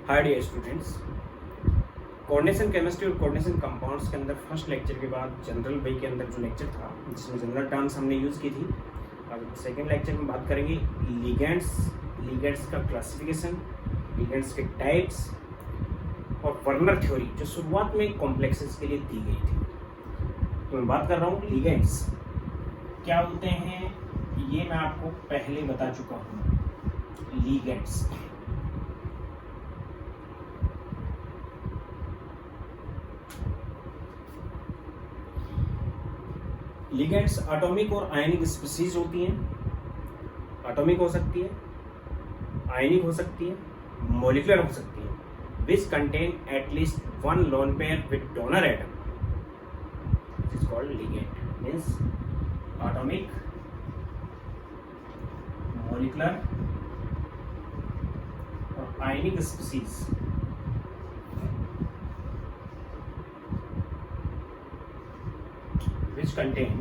हाय dear students, coordination chemistry और coordination compounds के अंदर फर्स्ट लेक्चर के बाद जनरल बी के अंदर जो लेक्चर था जिसमें जनरल टर्म्स हमने यूज़ की थी। अब सेकेंड लेक्चर में बात करेंगे लिगेंड्स का क्लासिफिकेशन, लिगेंड्स के टाइप्स और वर्नर थ्योरी जो शुरुआत में कॉम्प्लेक्सेस के लिए दी गई थी। तो मैं बात कर रहा हूँ लिगेंड्स क्या होते हैं, ये मैं आपको पहले बता चुका हूँ। लिगेंड्स एटॉमिक और आयनिक स्पीसीज होती हैं। एटॉमिक हो सकती है, आयनिक हो सकती है, मॉलिक्यूलर हो सकती है, which contain at least one lone pair with donor atom, which is called ligand. Means atomic, molecular और ionic species which contain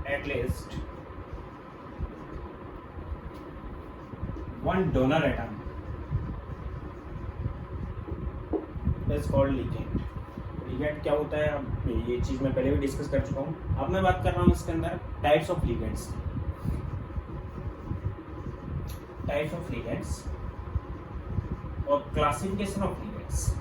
at least one donor atom is called ligand. Ligand क्या होता है, अब ये चीज मैं पहले भी डिस्कस कर चुका हूँ। अब मैं बात कर रहा हूँ इसके अंदर टाइप्स ऑफ लिगेंड्स और क्लासिफिकेशन ऑफ लिगेंड्स।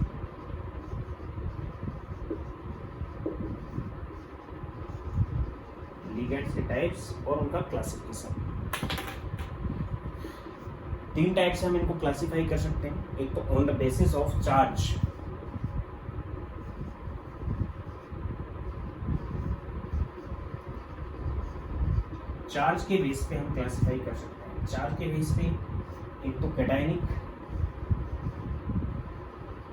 लिगेंड्स के टाइप्स और उनका क्लासिफिकेशन। तीन टाइप्स से हम इनको क्लासिफाई कर सकते हैं। एक तो on the basis of charge, charge के बेस पे हम क्लासिफाई कर सकते हैं। चार्ज के बेस पे एक तो कैटायनिक,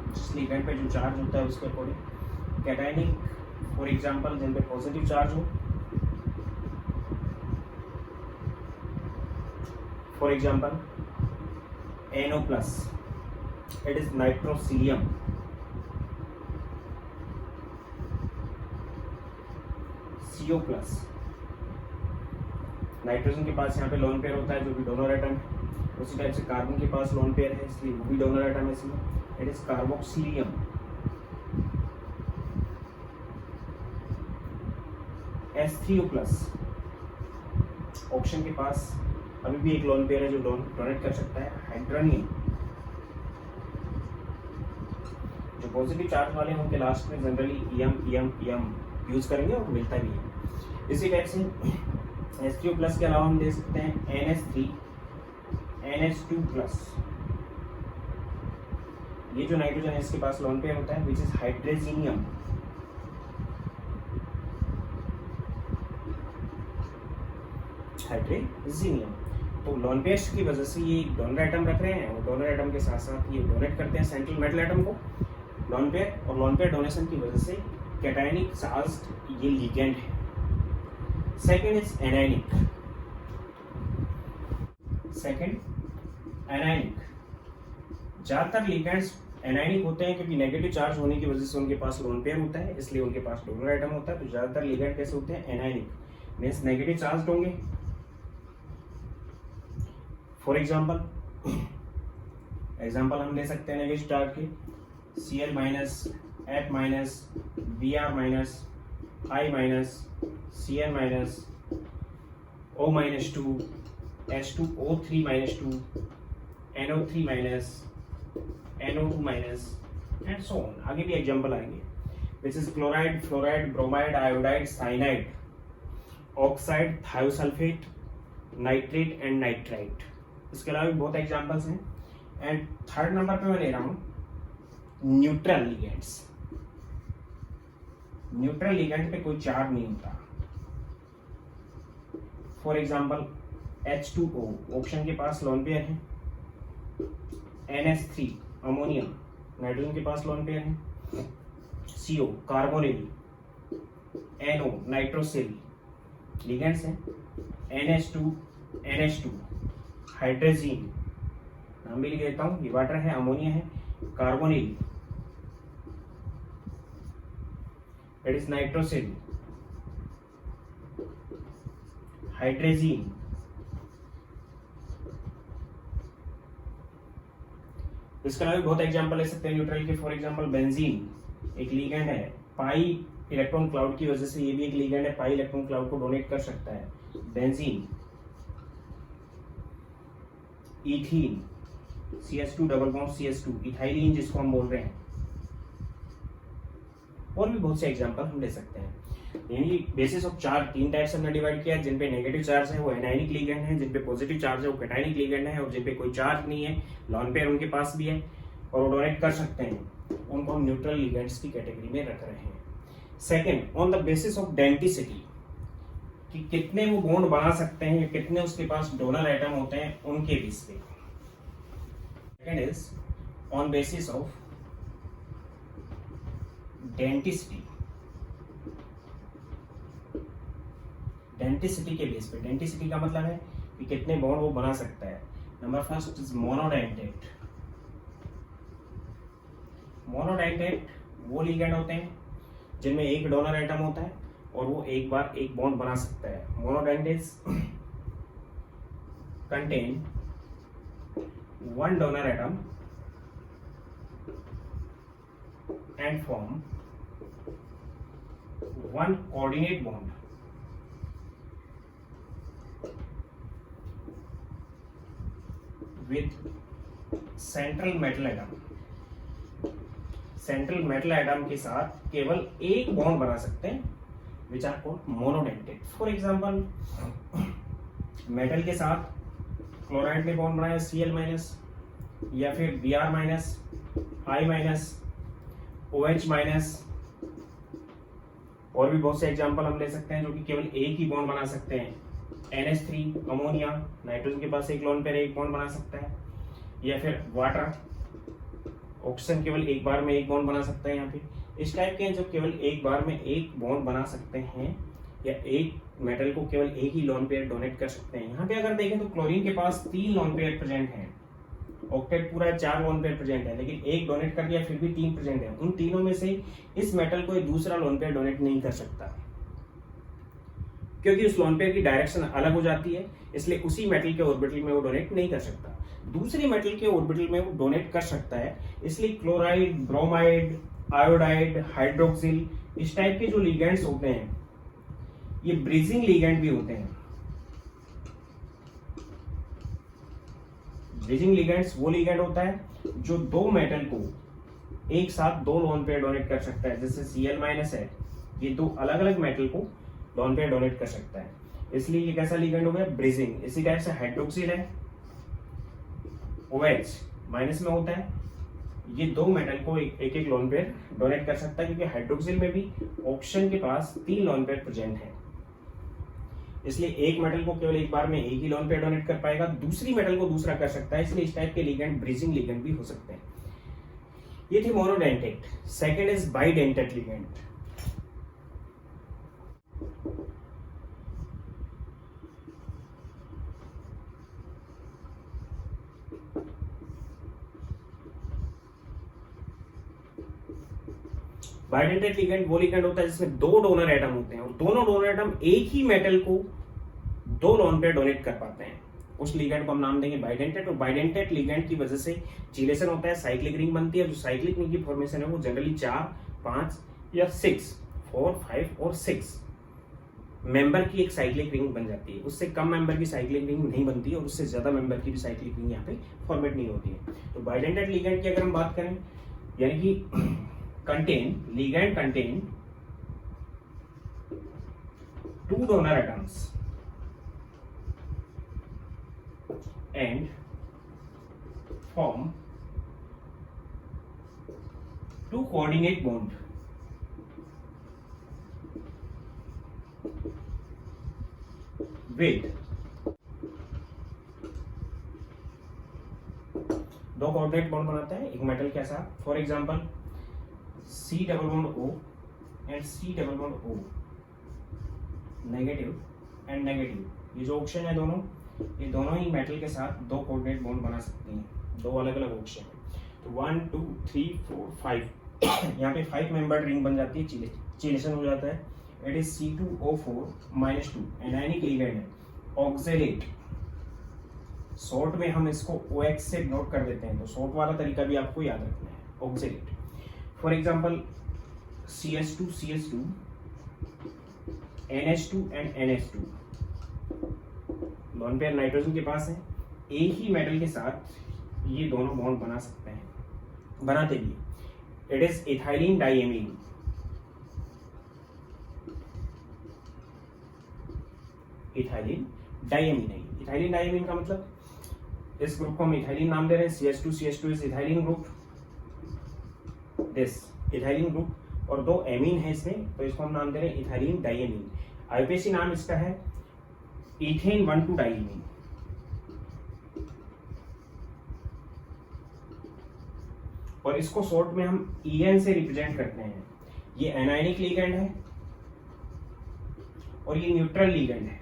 जिस लिगेंड पे जो चार्ज होता है उसके अकॉर्डिंग कैटायनिक, फॉर एग्जांपल जिन पे पॉजिटिव चार्ज हो, for example NO plus, it is nitrosylium. CO plus, nitrogen के पास यहाँ पे लोन पेयर होता है जो कि डोनर एटम है। उसी टाइप से कार्बन के पास लोन पेयर है इसलिए वो भी डोनर एटम है, इसमें it is carboxylium. H3O plus, oxygen के पास अभी भी एक लोन पेयर है जो डोनेट कर सकता है, हाइड्रोनियम। जो पॉजिटिव चार्ज वाले हैं उनके लास्ट में जनरली EM यूज करेंगे और मिलता भी है। इसी टाइप से H3O प्लस के अलावा हम दे सकते हैं NH3, NH2 प्लस। ये जो नाइट्रोजन है इसके पास लोन पेयर होता है विच इज हाइड्रोजीनियम। तो लोन पेयर्स की वजह से ये डोनर एटम रख रहे हैं और डोनर एटम के साथ साथ ये डोनेट करते हैं सेंट्रल मेटल एटम को लोन पेयर, और लोन पेयर डोनेशन की वजह से कैटायनिक चार्ज्ड ये लिगेंड है। Second is anionic. ज्यादातर लिगेंड्स एनायनिक होते हैं क्योंकि नेगेटिव चार्ज होने की वजह से उनके पास लोन पेयर होता है, इसलिए उनके पास डोनर एटम होता है। तो ज्यादातर लिगेंड कैसे होते हैं, एनायनिक, मीन्स नेगेटिव चार्ज होंगे। फॉर एग्जाम्पल हम ले सकते हैं नेगेटिव चार्ज के Cl minus, F minus, Br minus, I minus, Cl minus, O minus 2, H2O3 minus 2, NO3 minus, NO2 minus and so on. आगे भी एग्जाम्पल आएंगे which is chloride, fluoride, bromide, iodide, cyanide, oxide, thiosulphate, nitrate and nitrite. इसके अलावा भी बहुत examples हैं। And third number पे मैं ले रहा हूँ न्यूट्रल लिगेंड्स। न्यूट्रल लिगेंड पे कोई चार्ज नहीं होता। फॉर एग्जाम्पल H2O, ऑक्सीजन के पास लोन पेयर है, NH3 अमोनिया, नाइट्रोजन के पास लोन पेयर है, CO carbonyl, NO nitrosyl, ligands हैं। NH2 हाइड्रोजीन, नाम भी लिख देता हूँ, ये वाटर है, अमोनिया है, carbonyl, it is nitrosyl, hydrazine, इसके अलावा भी बहुत एग्जांपल ले सकते हैं न्यूट्रल के। फॉर एग्जांपल बेंजीन एक लिगेंड है, पाई इलेक्ट्रॉन क्लाउड की वजह से ये भी एक लिगेंड है, पाई इलेक्ट्रॉन क्लाउड को डोनेट कर सकता है। Benzene, ethene, CH2 double bond CH2, ethylene जिसको हम बोल रहे हैं, और भी बहुत से एग्जांपल हम ले सकते हैं। यानी बेसिस ऑफ चार्ज 3 टाइप्स हमने डिवाइड किया है। जिन पे नेगेटिव चार्ज है वो एनायनिक लिगेंड है, जिन पे पॉजिटिव चार्ज है वो कैटायनिक लिगेंड है, और जिन पे कोई चार्ज नहीं है, लॉन पेयर उनके पास भी है और वो डोनेट कर सकते हैं, उनको हम न्यूट्रल लिगेंड्स की कैटेगरी में रख रहे हैं। Second, on the basis of density, कि कितने वो बॉन्ड बना सकते हैं, कितने उसके पास डोनर एटम होते हैं, उनके बेस पे। Second is on basis of density, density के बेस पे। डेंसिटी का मतलब है कि कितने बॉन्ड वो बना सकता है। Number first is monodentate. Monodentate वो लिगेंड होते हैं जिनमें एक डोनर एटम होता है और वो एक बार एक बॉन्ड बना सकता है। Monodentates contain one donor atom and form one coordinate bond with central metal atom. Central metal atom के साथ केवल एक बॉन्ड बना सकते हैं, which are called monodentate. For example, metal के साथ क्लोराइड ने बॉन्ड बनाया Cl माइनस, या फिर Br minus, I minus, OH minus, और भी बहुत से एग्जांपल हम ले सकते हैं जो कि केवल एक ही बॉन्ड बना सकते हैं। NH3 अमोनिया, नाइट्रोजन के पास एक लोन पेयर एक बॉन्ड बना सकता है, या फिर वाटर, ऑक्सीजन केवल एक बार में एक बॉन्ड बना सकता है। यहाँ पे इस टाइप के हैं जो केवल एक बार में एक बॉन्ड बना सकते हैं, या एक मेटल को केवल एक ही लोन पेयर डोनेट कर सकते हैं। यहाँ पे अगर देखें तो क्लोरीन के पास 3 लोन पेयर प्रेजेंट हैं, ऑक्टेट पूरा 4 लोन पेयर प्रेजेंट है, लेकिन एक डोनेट कर दिया फिर भी 3 प्रेजेंट है। उन तीनों में से इस मेटल को एक दूसरा लोन पेयर डोनेट नहीं कर सकता, क्योंकि उस लोन पेयर की डायरेक्शन अलग हो जाती है, इसलिए उसी मेटल के ऑर्बिटल में वो डोनेट नहीं कर सकता। दूसरी मेटल के ऑर्बिटल में वो डोनेट कर सकता है, इसलिए क्लोराइड, ब्रोमाइड, आयोडाइड, हाइड्रोक्सिल, इस टाइप के जो लिगेंड्स होते हैं ये ब्रिजिंग लिगेंड भी होते हैं। ब्रिजिंग लिगेंड्स वो लिगेंड होता है जो दो मेटल को एक साथ दो लोन पेयर डोनेट कर सकता है। जैसे Cl माइनस है, ये दो अलग अलग मेटल को लोन पेयर डोनेट कर सकता है, इसलिए ये कैसा लिगेंड हो गया, ब्रिजिंग। इसी टाइप से हाइड्रोक्सिल है, OH माइनस में होता है, ये दो मेटल को एक एक लोन पेयर डोनेट कर सकता है, क्योंकि हाइड्रोक्सिल में भी ऑक्सीजन के पास 3 लोन पेयर प्रेजेंट है, इसलिए एक मेटल को केवल एक बार में एक ही लोन पेयर डोनेट कर पाएगा, दूसरी मेटल को दूसरा कर सकता है, इसलिए इस टाइप के लिगेंड ब्रिजिंग लिगेंड भी हो सकते हैं। ये थे monodentate. Second is bidentate ligand. Bidentate ligand वो लिगेंड होता है जिसमें दो डोनर एटम होते हैं और दोनों डोनर एटम एक ही मेटल को दो लोन पेयर डोनेट कर पाते हैं, उस लिगेंड को हम नाम देंगे बाइडेंटेट। और बाइडेंटेट लिगेंड की वजह से चिलेशन होता है, साइक्लिक रिंग बनती है। जो साइक्लिक रिंग की फॉर्मेशन है वो जनरली 4, 5 या 6, 4, 5 और 6 मेंबर की एक साइक्लिक रिंग बन जाती है। उससे कम मेंबर की साइक्लिक रिंग नहीं बनती और उससे ज्यादा मेंबर की भी साइक्लिक रिंग यहाँ पे फॉर्मेट नहीं होती है। तो बाइडेंटेट लिगेंड की अगर हम बात करें, यानी कि ligand contain 2 donor atoms and form 2 coordinate bond with 2 coordinate bond बनाता है एक मेटल के साथ। For example C double bond O and C double bond O, negative and negative, ये जो ऑक्सीजन है दोनों, ये दोनों ही मेटल के साथ 2 कोऑर्डिनेट बॉन्ड बना सकते हैं, 2 अलग अलग ऑक्सीजन है। तो 1 2 3 4 5 यहाँ पे 5 मेंबर्ड रिंग बन जाती है, चिलेशन हो जाता है। It is C2O4 -2 anionic ligand है, ऑक्सैलेट शॉर्ट में हम इसको OX से नोट कर देते हैं, तो शॉर्ट वाला तरीका भी आपको याद रखना है, oxidate. For example CH2 CH2 NH2 and NH2 lone pair nitrogen के पास है, एक ही मेटल के साथ ये दोनों बॉन्ड बना सकते हैं, बनाते भी। It is ethylene diamine. Ethylene diamine है। इथाइलिन डाइएमीन का मतलब इस ग्रुप को हम इथाइलिन नाम दे रहे हैं, CH2 CH2 is ethylene group, this ethylene group, और दो एमीन है इसमें, तो इसको हम नाम दे रहे हैं इथाइलिन डाइएमीन। आईपीसी नाम इसका है इथेन 1,2 डाइएमीन। और इसको शॉर्ट में हम EN से रिप्रेजेंट करते हैं। ये एनायनिक लिगेंड है और ये न्यूट्रल लिगेंड है।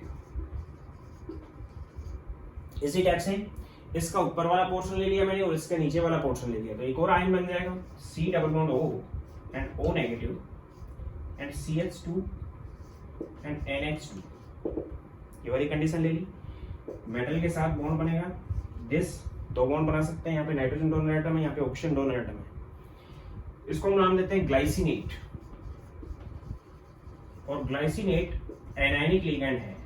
इसी टाइप से इसका ऊपर वाला पोर्शन ले लिया मैंने और इसका नीचे वाला पोर्शन ले लिया, तो एक और आयन बन जाएगा C double bond O and O negative and CH2 and NH2। ये वाली कंडीशन ले ली। मेटल के साथ बॉन्ड बनेगा, दिस दो बॉन्ड बना सकते हैं, यहाँ पे नाइट्रोजन डोनर एटम है, यहाँ पे ऑक्सीजन डोनर एटम है। इसको हम नाम देते हैं ग्लाइसिनेट। और ग्लाइसिनेट एनायनिक लिगेंड है,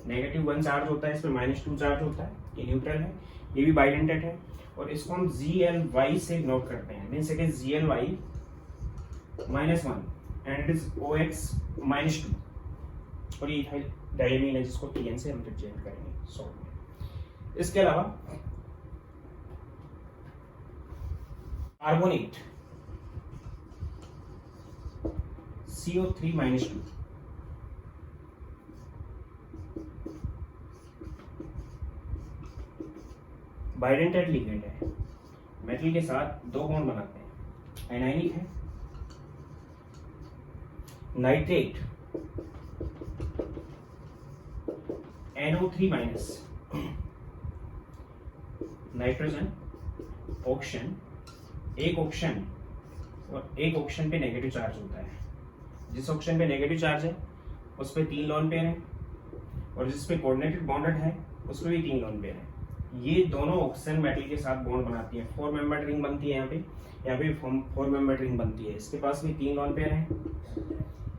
-1 चार्ज होता है, इसमें -2 चार्ज होता है, ये न्यूट्रल है, ये भी बाइडेंटेट है। और इसको हम GLY से नोट करते हैं, means it is GLY -1 and it is OX -2। और ये डाइएमीन है जिसको TN से हम रिप्रेजेंट करेंगे शॉर्ट में। इसके अलावा कार्बोनेट CO3 -2, बाइडेंटेट लिगेंड है, मेटल के साथ दो बॉन्ड बनाते हैं, एनायनिक है। नाइट्रेट NO3-, नाइट्रोजन ऑक्सीजन, एक ऑक्सीजन और एक ऑक्सीजन पे नेगेटिव चार्ज होता है। जिस ऑक्सीजन पे नेगेटिव चार्ज है उस पे 3 लोन पेयर है, और जिस पे कोऑर्डिनेटेड बॉन्डेड है उस पे भी 3 लोन पेयर है। ये दोनों ऑक्सीजन मेटल के साथ बॉन्ड बनाती है, 4 मेंबर्ड रिंग बनती है। यहाँ पे 4 मेंबर्ड रिंग बनती है। इसके पास भी 3 लोन पेयर है,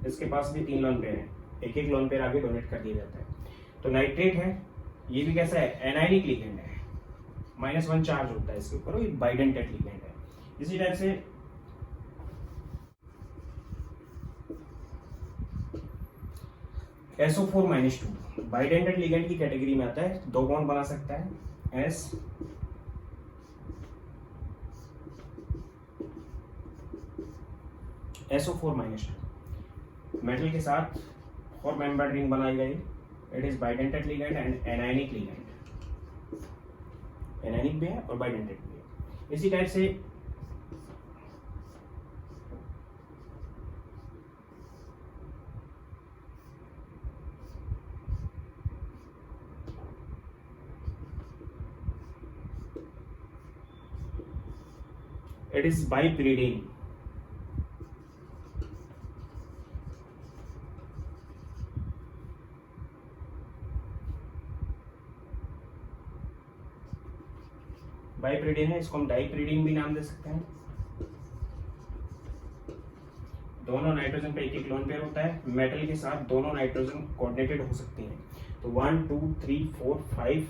इसके पास भी 3 लोन पेयर है, एक एक लोन पेयर आगे डोनेट कर दिया जाता है। तो नाइट्रेट है, ये भी कैसा है, एनायनिक लिगेंड है, -1 चार्ज होता है इसके ऊपर, ये बाइडेंटेट लिगेंड है। इसी टाइप से SO4 -2 बाइडेंटेट लिगेंड की कैटेगरी में आता है, दो बॉन्ड बना सकता है, SO4 -2 मेटल के साथ 4 मेंबर्ड रिंग बनाई गई। It is bidentate ligand and anionic ligand, anionic भी है और बाइडेंटेट भी है। इसी टाइप से इट इज बाइपिरिडीन। बाइपिरिडीन है, इसको हम डाइपिरिडीन भी नाम दे सकते हैं। दोनों नाइट्रोजन पे एक एक लोन पेयर होता है, मेटल के साथ दोनों नाइट्रोजन कोऑर्डिनेटेड हो सकती हैं, तो 1 2 3 4 5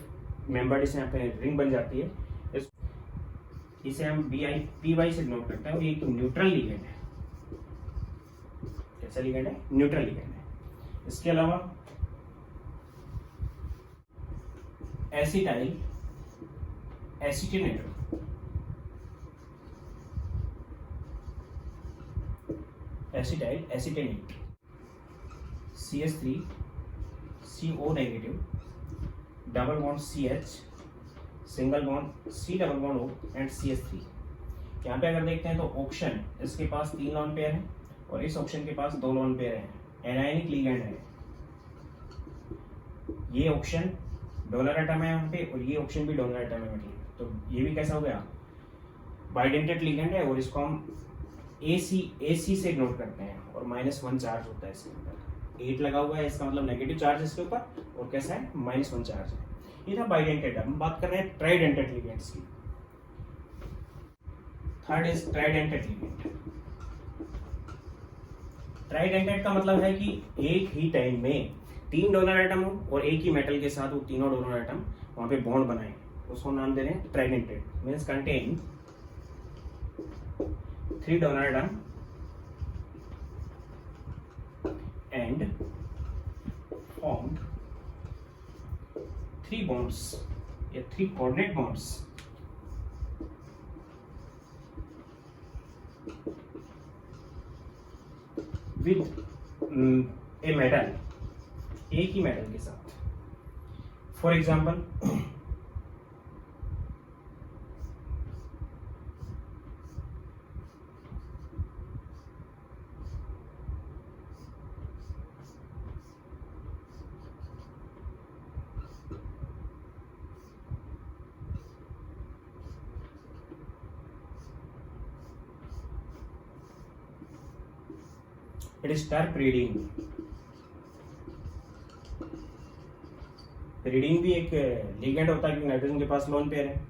मेंबर्ड इसमें यहाँ पे रिंग बन जाती है। इसे हम PY से नोट करते हैं। और ये एक न्यूट्रल लिगेंड है। कैसा लिगेंड है? न्यूट्रल लिगेंड है। इसके अलावा acetyl acetonate, acetyl acetonate, CH3 CO negative, double bond CH, single bond C double bond O and CH3। यहाँ पे अगर देखते हैं तो ऑक्सीजन, इसके पास 3 लोन पेयर हैं और इस ऑक्सीजन के पास 2 लोन पेयर हैं, एनायनिक लिगेंड है। ये ऑक्सीजन डोनर एटम है यहाँ पे और ये ऑक्सीजन भी डोनर एटम है, तो ये भी कैसा हो गया, बाइडेंटेट लिगेंड है। और इसको हम AC से नोट करते हैं और -1 चार्ज होता है इसके अंदर, 8 लगा हुआ है, इसका मतलब नेगेटिव चार्ज इसके ऊपर, और कैसा है, -1 चार्ज है। ये था बाइडेंटेड। हम बात कर रहे हैं ट्राइडेंटेड लिगेंड्स की। Third is ट्राइडेंटेड ligand. ट्राइडेंटेड का मतलब है कि एक ही टाइम में 3 डोनर एटम हो और एक ही मेटल के साथ वो तीनों डोनर एटम वहां पे बॉन्ड बनाए, उसको नाम दे रहे हैं ट्राइडेंटेड। Means contain 3 donor atom and formed 3 bonds या 3 coordinate bonds with a metal, एक ही मेटल के साथ। For example it is terp reading. Reading भी एक लिगेंड होता है क्योंकि नाइट्रोजन के पास लोन पेयर है।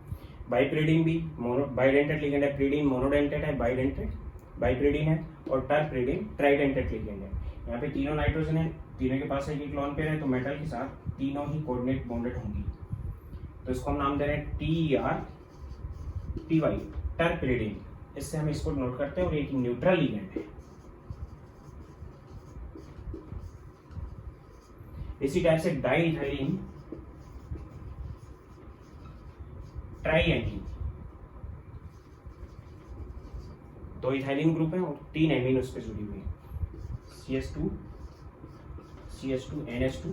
बाइप्रीडिन भी बाइडेंटेड लिगेंड है। प्रीडिन मोनोडेंटेड है, बाइडेंटेड बाइप्रीडिन है, और टर्परीडिन ट्राइडेंटेड लिगेंड है। यहाँ पे तीनों नाइट्रोजन है, तीनों के पास एक लोन पेयर है, तो मेटल के साथ तीनों ही कोऑर्डिनेट बॉन्डेड होंगी। तो इसको हम नाम दे रहे हैं TRPY, टर्परीडिन। इससे हम इसको नोट करते हैं और एक न्यूट्रल लिगेंड है। इसी टाइप से डाइइथाइलिन ट्राइएमिन, 2 इथाइलिन ग्रुप है और 3 एमीन उस पर जुड़ी हुई है। CH2 NH2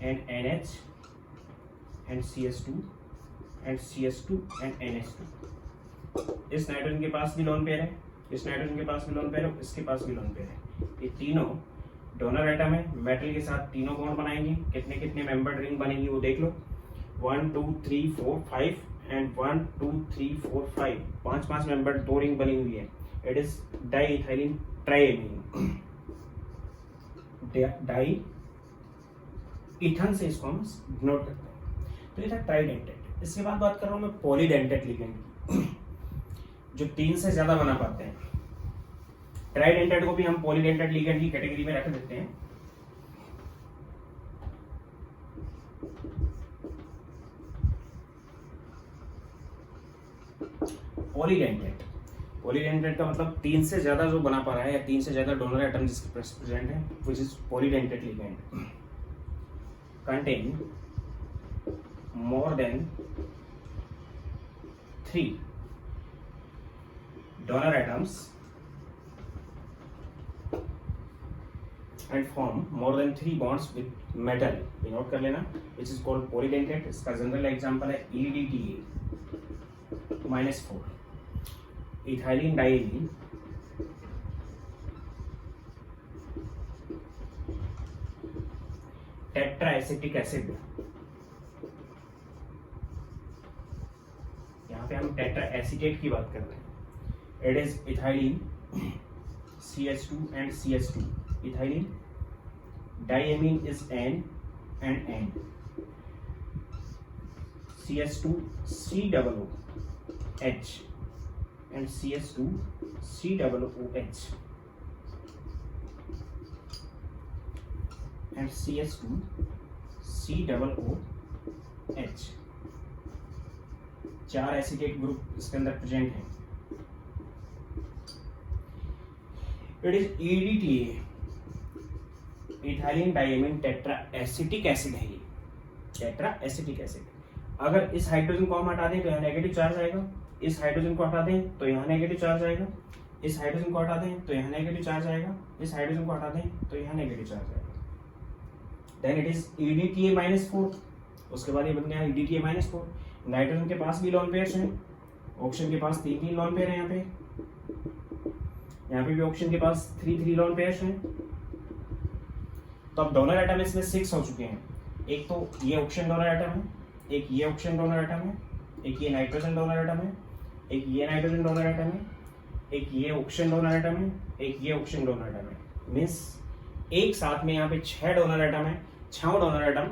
and NH and CH2 and CH2 and NH2। इस नाइट्रोजन के पास भी लोन पेयर है, इस नाइट्रोजन के पास भी लोन पेयर है, इसके पास भी लोन पेयर है। ये तीनों डोनर एटम है, मेटल के साथ तीनों बॉन्ड बनाएंगे। कितने कितने मेंबर्ड रिंग बनेगी वो देख लो। 1 2 3 4 5 एंड 1 2 3 4 5, 5 मेंबर्ड 2 रिंग बनी हुई है। It is diethylene triamine. Di ethane से इसको हम नोट करते हैं। तो ये था ट्राइडेंटेड। इसके बाद बात कर रहा हूं मैं पॉलीडेंटेड लिगेंड की, जो 3 से ज्यादा बना पाते हैं। ट्राइडेंटेड को भी हम पॉलीडेंटेड लिगेंड की कैटेगरी में रख देते हैं। पॉलीडेंटेड का मतलब 3 से ज्यादा जो बना पा रहा है या 3 से ज्यादा डोनर एटम जिसके प्रेजेंट है, which is polydentate ligand. Contain more than 3 donor atoms and form more than 3 bonds with metal। ये नोट कर लेना, which is called polydentate। इसका जनरल एग्जांपल है EDTA -4, ethylene diamine, tetra acetic acid. यहाँ पे हम टेट्रा एसिटेट की बात कर रहे हैं। It is ethylene CH2 and CH2, ethylene diamine is N and N, CH2 COOH and CH2 COOH and CH2 COOH। 4 acetate group इसके अंदर प्रेजेंट है। It is EDTA, ethylene diamine tetra acetic acid है। ये tetra acetic acid. अगर इस hydrogen को हम हटा दें तो यहाँ नेगेटिव चार्ज आएगा, इस हाइड्रोजन को हटा दें तो यहाँ नेगेटिव चार्ज आएगा, इस हाइड्रोजन को हटा दें तो यहाँ नेगेटिव चार्ज आएगा, इस हाइड्रोजन को हटा दें तो यहाँ नेगेटिव चार्ज आएगा। Then it is EDTA -4। उसके बाद ये बन गया EDTA -4। नाइट्रोजन के पास भी लोन पेयर्स हैं, ऑक्सीजन के पास 3 लोन पेयर है। यहाँ पे भी ऑक्सीजन के पास 3 लोन पेयर्स हैं। तो अब डोनर एटम इसमें 6 हो चुके हैं। एक तो ये ऑक्सीजन डोनर एटम है, एक ये ऑक्सीजन डोनर एटम है, एक ये नाइट्रोजन डोनर एटम है, एक ये नाइट्रोजन डोनर एटम है, एक ये ऑक्सीजन डोनर एटम है, एक ये ऑक्सीजन डोनर एटम है। मीन्स एक साथ में यहाँ पे 6 डोनर एटम है। 6 डोनर एटम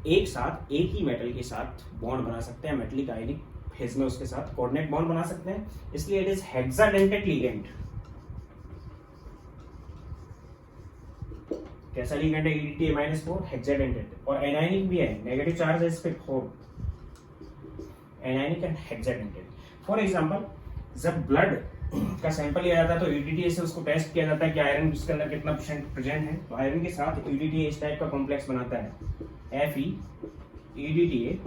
एक साथ एक ही मेटल के साथ बॉन्ड बना सकते हैं, मेटलिक आयनिक फेज में उसके साथ कोऑर्डिनेट बॉन्ड बना सकते हैं, इसलिए इट इज हेक्साडेंटेट लिगेंड। कैसा लिगेंड है EDTA-4? हेक्साडेंटेट। और एनायनिक भी है, नेगेटिव चार्ज है इस पे 4, anionic and hexadentate. For example जब ब्लड का सैंपल लिया जाता है तो EDTA से उसको टेस्ट किया जाता है कि आयरन उसके अंदर कितना परसेंट प्रेजेंट है, तो आयरन के साथ EDTA इस टाइप का कॉम्प्लेक्स बनाता है, Fe-EDTA,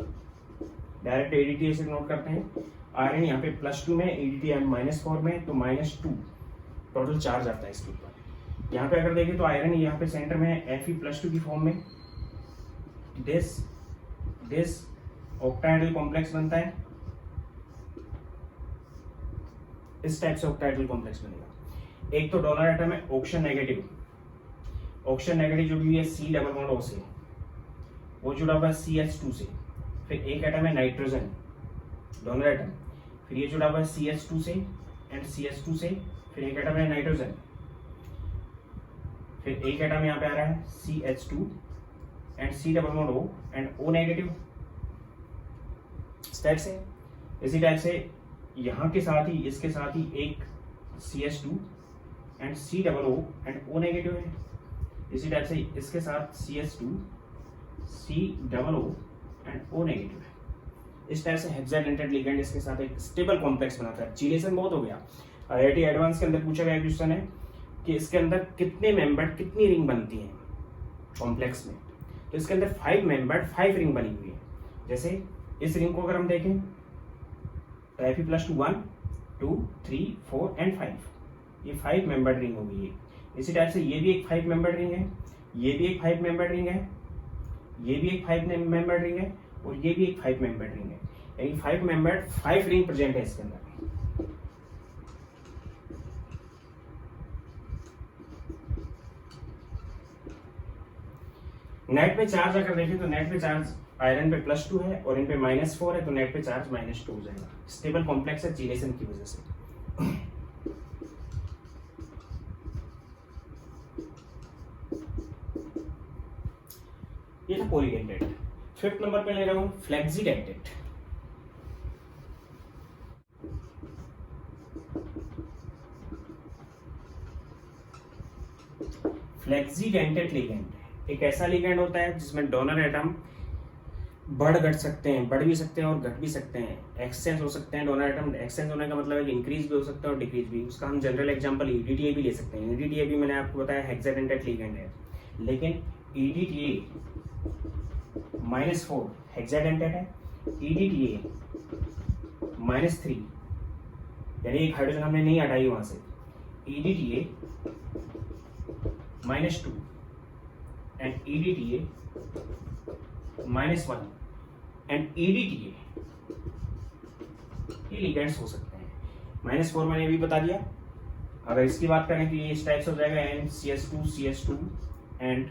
डायरेक्ट EDTA से नोट करते हैं। आयरन यहाँ पे +2 में, EDTA-4 में, तो -2 टोटल चार्ज आता है इसके ऊपर। यहाँ पे अगर देखें तो आयरन यहाँ पे सेंटर में है Fe+2 की फॉर्म में, दिस ऑक्टाहेड्रल कॉम्प्लेक्स बनता है, इस टाइप से ऑक्टाहेड्रल कॉम्प्लेक्स बनेगा। एक तो डोनर एटम है ऑक्सीजन नेगेटिव, जुड़ी हुई है C+O से, वो जुड़ा हुआ है CH2 से। फिर एक एटम है नाइट्रोजन, डोनर एटम, फिर ये जुड़ा हुआ है CH2 से एंड CH2 से, फिर एक एटम है नाइट्रोजन, फिर एक एटम यहाँ पे आ रहा है CH2 and C+O and O negative. इस टाइप से, इसी टाइप से यहाँ के साथ ही इसके साथ ही एक CH2 and C+O and O negative है। इसी टाइप से इसके साथ CH2 C+O and O negative है। इस टाइप से हेक्साडेंटेट लिगेंड इसके साथ एक स्टेबल कॉम्प्लेक्स बनाता है। चिलेशन बहुत हो गया। IIT एडवांस के अंदर पूछा गया क्वेश्चन है कि इसके अंदर कितने मेंबर्ड कितनी रिंग बनती हैं कॉम्प्लेक्स में, तो इसके अंदर 5 मेंबर्ड 5 रिंग बनी हुई है। जैसे इस रिंग को अगर हम देखें तो Fe+2 1 2 3 4 एंड 5, ये 5 मेंबर्ड रिंग हो गई है। इसी टाइप से ये भी एक 5 मेंबर्ड रिंग है, ये भी एक 5 मेंबर्ड रिंग है, ये भी एक 5 मेंबर्ड रिंग है, और ये भी एक 5 मेंबर्ड रिंग है। यानी 5 मेंबर्ड 5 रिंग प्रेजेंट है इसके अंदर। नेट पे चार्ज अगर देखें तो नेट पे चार्ज आयरन पे +2 है और इन पे -4 है, तो नेट पे चार्ज -2 हो जाएगा। स्टेबल कॉम्प्लेक्स है चिलेशन की वजह से। ये था पॉलीडेंटेट। 5th नंबर पे ले रहा हूं फ्लेक्सीडेंटेट। फ्लेक्सीडेंटेट लिगेंड एक ऐसा लिगेंड होता है जिसमें डोनर एटम बढ़ घट सकते हैं, बढ़ भी सकते हैं और घट भी सकते हैं, एक्सचेंज हो सकते हैं। डोनर एटम एक्सचेंज होने का मतलब है कि इंक्रीज भी हो सकता है और डिक्रीज भी। उसका हम जनरल एग्जांपल EDTA भी ले सकते हैं। EDTA भी मैंने आपको बताया हेक्साडेंटेट लिगेंड है, लेकिन EDTA-4 हेक्साडेंटेट है, EDTA-3 यानी एक हाइड्रोजन हमने नहीं हटाई वहां से, EDTA-2 and EDTA-1 and EDTA, ये लिगेंड्स हो सकते हैं। -4 मैंने भी बता दिया। अगर इसकी बात करें तो ये इस टाइप से हो जाएगा NCH2 CH2 and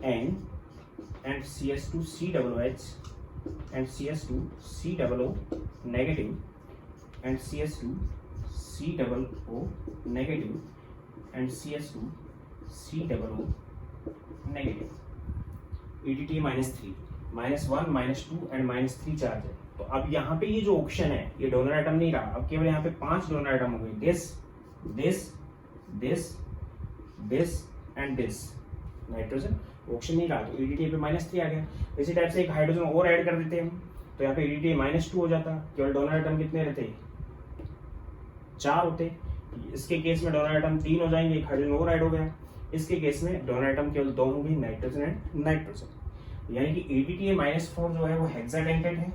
N and CH2 COOH and CH2 COO negative and CH2 COO negative and CH2 COO negative. EDTA -3, -1 -2 and -3 charge है। तो अब यहाँ पे ये जो ऑप्शन है ये डोनर एटम नहीं रहा, अब केवल यहाँ पे 5 डोनर एटम हो गए, this and this. Nitrogen option नहीं रहा तो EDTA पे -3 आ गया। इसी टाइप से एक हाइड्रोजन और ऐड कर देते हैं तो यहाँ पे EDTA -2 हो जाता। केवल डोनर एटम कितने रहते, 4 होते। इसके केस में डोनर एटम 3 हो जाएंगे, एक हाइड्रोजन और ऐड हो गया। इसके केस में डोनर एटम केवल 2 होंगे, नाइट्रोजन एंड नाइट्रोजन। यानी कि EDTA-4 जो है वो हेक्साडेंटेट है,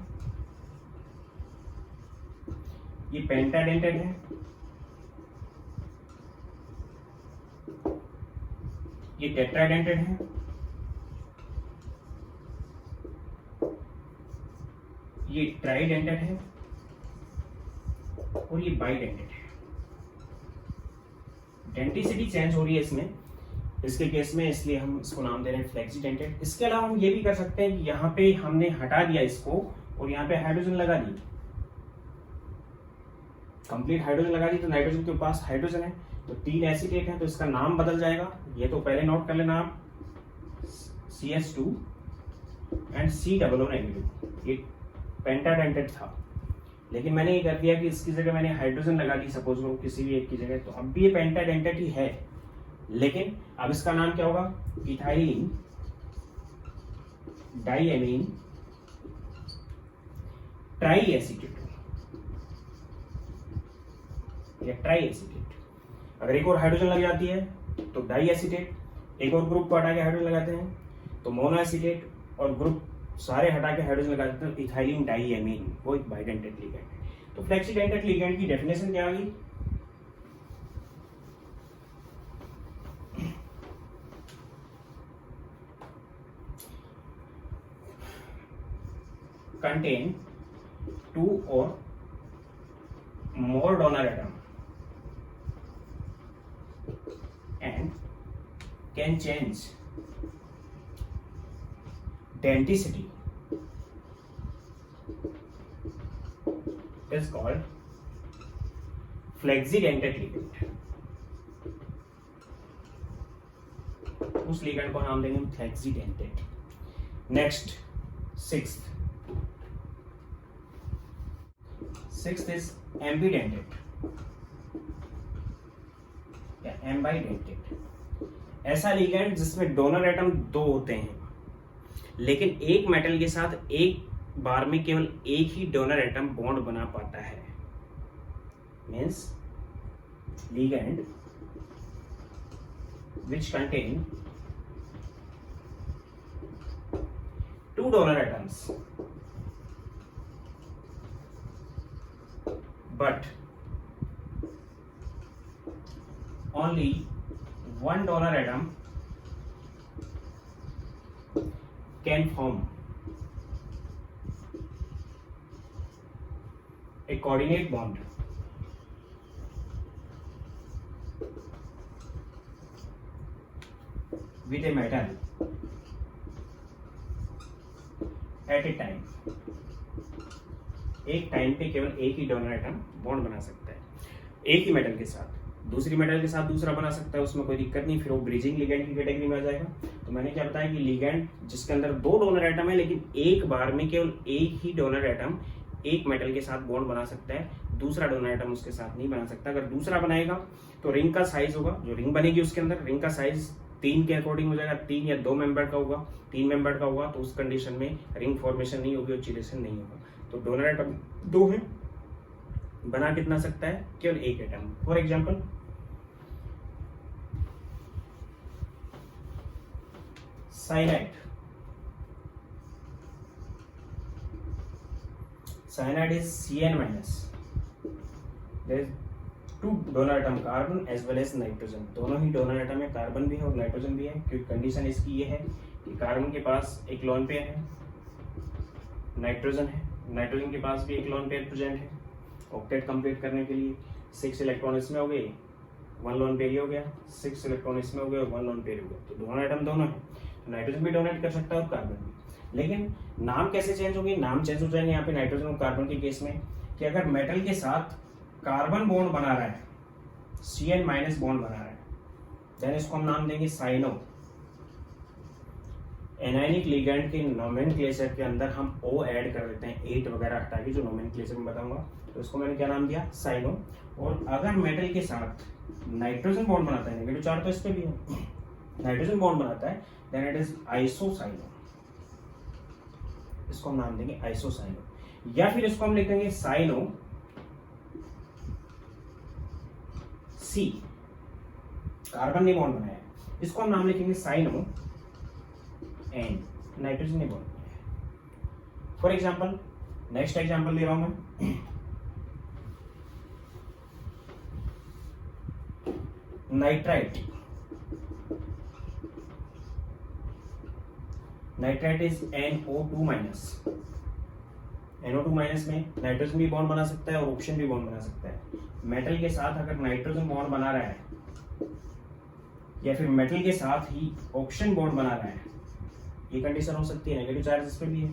ये पेंटाडेंटेट है, ये टेट्राडेंटेट है, ये ट्राइडेंटेट है और ये बाइडेंटेट है। डेंटिसिटी चेंज हो रही है इसमें, इसके केस में, इसलिए हम इसको नाम दे रहे हैं फ्लेक्सीडेंटेट। इसके अलावा हम ये भी कर सकते हैं कि यहाँ पे हमने हटा दिया इसको और यहाँ पे हाइड्रोजन लगा दी, कंप्लीट हाइड्रोजन लगा दी, तो नाइट्रोजन के पास हाइड्रोजन है तो 3 एसीटेट है, तो इसका नाम बदल जाएगा। ये तो पहले नोट कर लेना आप, CH2 एंड COO नेगेटिव। ये पेंटाडेंटेट था, लेकिन मैंने ये कर दिया कि इसकी जगह मैंने हाइड्रोजन लगा दी, सपोज करो किसी भी एक की जगह, तो अब भी ये पेंटाडेंटेट ही है, लेकिन अब इसका नाम क्या होगा, इथाइलिन डाइएमीन ट्राई एसीटेट या ट्राई एसीटेट। अगर एक और हाइड्रोजन लग जाती है तो डाई एसीटेट, एक और ग्रुप को हटा के हाइड्रोजन लगाते हैं तो मोनो एसीटेट, और ग्रुप सारे हटा के हाइड्रोजन लगा देते हैं इथाइलिन डाइएमीन, वो एक बाइडेंटेट लिगैंड है। तो फ्लेक्सीडेंटेट लिगैंड की डेफिनेशन क्या आ गई, contain two or more donor atom and can change denticity is called flexidentate ligand। उस लिगैंड को नाम देंगे फ्लेक्सीडेंटेट। नेक्स्ट सिक्स्थ इज एम्बीडेंटेट या एम्बाइडेंटेट। ऐसा लिगैंड जिसमें डोनर एटम दो होते हैं, लेकिन एक मेटल के साथ एक बार में केवल एक ही डोनर एटम बॉन्ड बना पाता है। Means ligand which contain two donor atoms but only one donor atom can form a coordinate bond with a metal at a time। एक टाइम पे केवल एक ही डोनर एटम बॉन्ड बना सकता है एक ही मेटल के साथ, दूसरी मेटल के साथ दूसरा बना सकता है, उसमें कोई दिक्कत नहीं, फिर वो ब्रिजिंग लिगैंड की कैटेगरी में आ जाएगा। तो मैंने क्या बताया कि लिगैंड जिसके अंदर दो डोनर एटम है, लेकिन एक बार में केवल एक ही डोनर एटम एक मेटल के साथ बॉन्ड बना सकता है, दूसरा डोनर एटम उसके साथ नहीं बना सकता। अगर दूसरा बनाएगा तो रिंग का साइज होगा, जो रिंग बनेगी उसके अंदर रिंग का साइज 3 के अकॉर्डिंग हो जाएगा, 3 या 2 मेंबर का होगा। 3 मेंबर का होगा तो उस कंडीशन में रिंग फॉर्मेशन नहीं होगी, ऑक्सीडेशन नहीं होगा। तो डोनर एटम 2 है, बना कितना सकता है, केवल एक atom. For example cyanide. Cyanide is Cn-। There is 2 donor atom, carbon as well as nitrogen. दोनों ही डोनर एटम है, कार्बन भी है और नाइट्रोजन भी है, क्योंकि कंडीशन इसकी ये है कि कार्बन के पास एक लोन पेयर है, नाइट्रोजन है, नाइट्रोजन के पास भी एक लोन पेयर प्रेजेंट है। ऑक्टेट कंप्लीट करने के लिए 6 इलेक्ट्रॉन इसमें हो गए, 1 लोन पेयर हो गया, 6 इलेक्ट्रॉन इसमें हो गए और 1 लोन पेयर हो गया। तो डोनर एटम दोनों है, तो नाइट्रोजन भी डोनेट कर सकता है और कार्बन भी। लेकिन नाम कैसे चेंज होंगे, नाम चेंज हो जाएंगे यहाँ पे नाइट्रोजन और कार्बन के केस में, कि अगर मेटल के साथ कार्बन बॉन्ड बना रहा है, Cn- बॉन्ड बना रहा है, देन इसको हम नाम देंगे साइनो। एनायनिक लिगैंड के नोमेनक्लेचर के अंदर हम O ऐड कर देते हैं, 8 वगैरह हटा के, जो नोमेनक्लेचर में बताऊंगा, तो इसको मैंने क्या नाम दिया, साइनो। और अगर मेटल के साथ नाइट्रोजन बॉन्ड बनाता है, नेगेटिव चार्ज तो इस पे भी है, नाइट्रोजन बॉन्ड बनाता है, देन इट इज आइसोसाइनो। इसको हम नाम देंगे आइसोसाइनो, या फिर इसको हम लिखेंगे साइनो C। कार्बन ने बॉन्ड बनाया है, इसको हम नाम लिखेंगे साइनो N। नाइट्रोजन ने बॉन्ड बनाया है। फॉर एग्जाम्पल नेक्स्ट एग्जाम्पल दे रहा हूं मैं, nitrite. Nitrite is NO2-। NO2- में नाइट्रोजन भी बॉन्ड बना सकता है और ऑक्सीजन भी बॉन्ड बना सकता है। मेटल के साथ अगर नाइट्रोजन बॉन्ड बना रहा है या फिर मेटल के साथ ही ऑक्सीजन बॉन्ड बना रहा है, ये कंडीशन हो सकती है। नेगेटिव चार्ज इस पे भी है,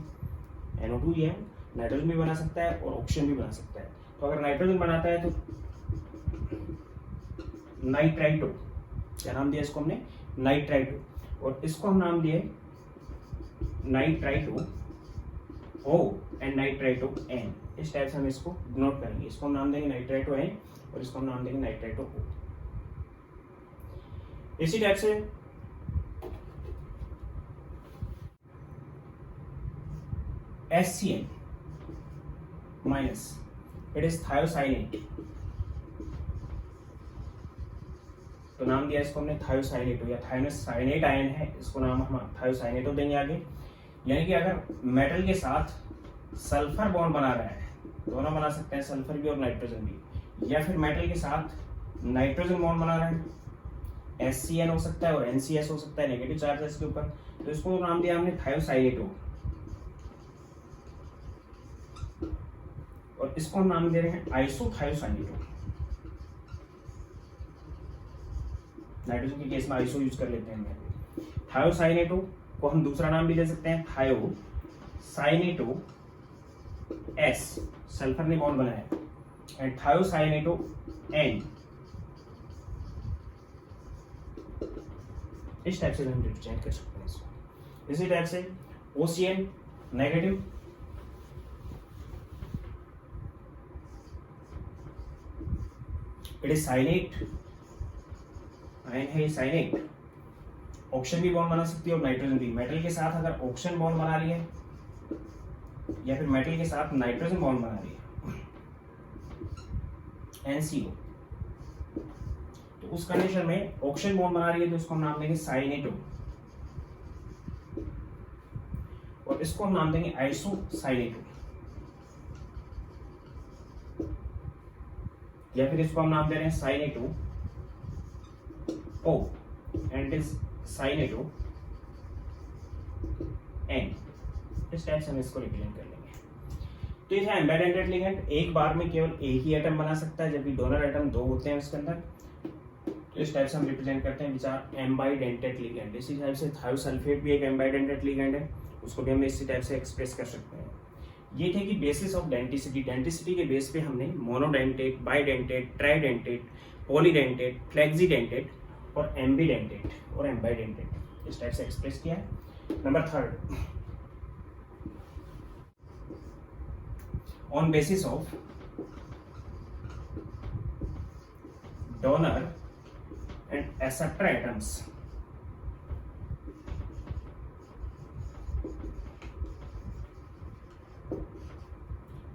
NO2 ही है, नाइट्रोजन भी बना सकता है और ऑक्सीजन भी बना सकता है। तो अगर नाइट्रोजन बनाता है तो नाइट्राइटो, क्या नाम दिया इसको हमने, नाइट्राइटो, और इसको हम नाम दिए nitrito O and nitrito N। इस टाइप से हम इसको नोट करेंगे। इसको हम नाम देंगे नाइट्राइटो N और इसको हम नाम देंगे नाइट्राइटो O। इसी टाइप से HCl minus, it is thiocyanate, तो नाम दिया इसको हमने थायोसाइनेटो या थायोसाइनेट आयन है, इसको नाम हम थायोसाइनेटो देंगे आगे। यानी कि अगर मेटल के साथ सल्फर बॉन्ड बना रहा है, दोनों बना सकते हैं, सल्फर भी और नाइट्रोजन भी, या फिर मेटल के साथ नाइट्रोजन बॉन्ड बना रहा है, HCl हो सकता है और NCS हो सकता है, नेगेटिव चार्ज है इसके ऊपर, तो इसको नाम दिया हमने थायोसाइनेटो। और इसको हम नाम दे रहे हैं आइसोथायोसाइनेटो। नाइट्रोजन के केस में आइसो यूज कर लेते हैं। थायोसाइनेटो को हम दूसरा नाम भी दे सकते हैं थायोसाइनेटो S, सल्फर ने बॉन्ड बनाया, एंड थायोसाइनेटो N। इस टाइप से हम रिप्रेजेंट कर सकते हैं इसको। इसी टाइप से OCl negative, it is cyanate, ion है साइनेट, ऑक्सीजन भी बॉन्ड बना सकती है और नाइट्रोजन भी। मेटल के साथ अगर ऑक्सीजन बॉन्ड बना रही है या फिर मेटल के साथ नाइट्रोजन बॉन्ड बना रही है NCO, तो उस कंडीशन में ऑक्सीजन बॉन्ड बना रही है तो इसको हम नाम देंगे साइनेटो, और इसको हम नाम देंगे आइसोसाइनेटो, या फिर इसको हम नाम दे रहे हैं साइनेटो O एंड इज साइनेटो N। इस टाइप से हम इसको रिप्रेजेंट कर लेंगे। तो ये है एम्बाइडेंटेड लिगेंड, एक बार में केवल एक ही एटम बना सकता है, जबकि डोनर एटम दो होते हैं उसके अंदर। तो इस टाइप से हम रिप्रेजेंट करते हैं विचार एम्बाइडेंटेड लिगेंड। इसी टाइप से थायोसल्फेट भी एक एम्बाइडेंटेड लिगेंड है, उसको भी हम इसी टाइप से एक्सप्रेस कर सकते हैं। ये थे कि बेसिस ऑफ डेंटिसिटी, डेंटिसिटी के बेस पे हमने मोनोडेंटेट, बाइडेंटेट, ट्राइडेंटेट, पॉलीडेंटेट, फ्लेक्सीडेंटेट और एम्बीडेंटेट और एम्बाइडेंटेट इस टाइप से एक्सप्रेस किया है। Number 3, on basis of donor and acceptor atoms,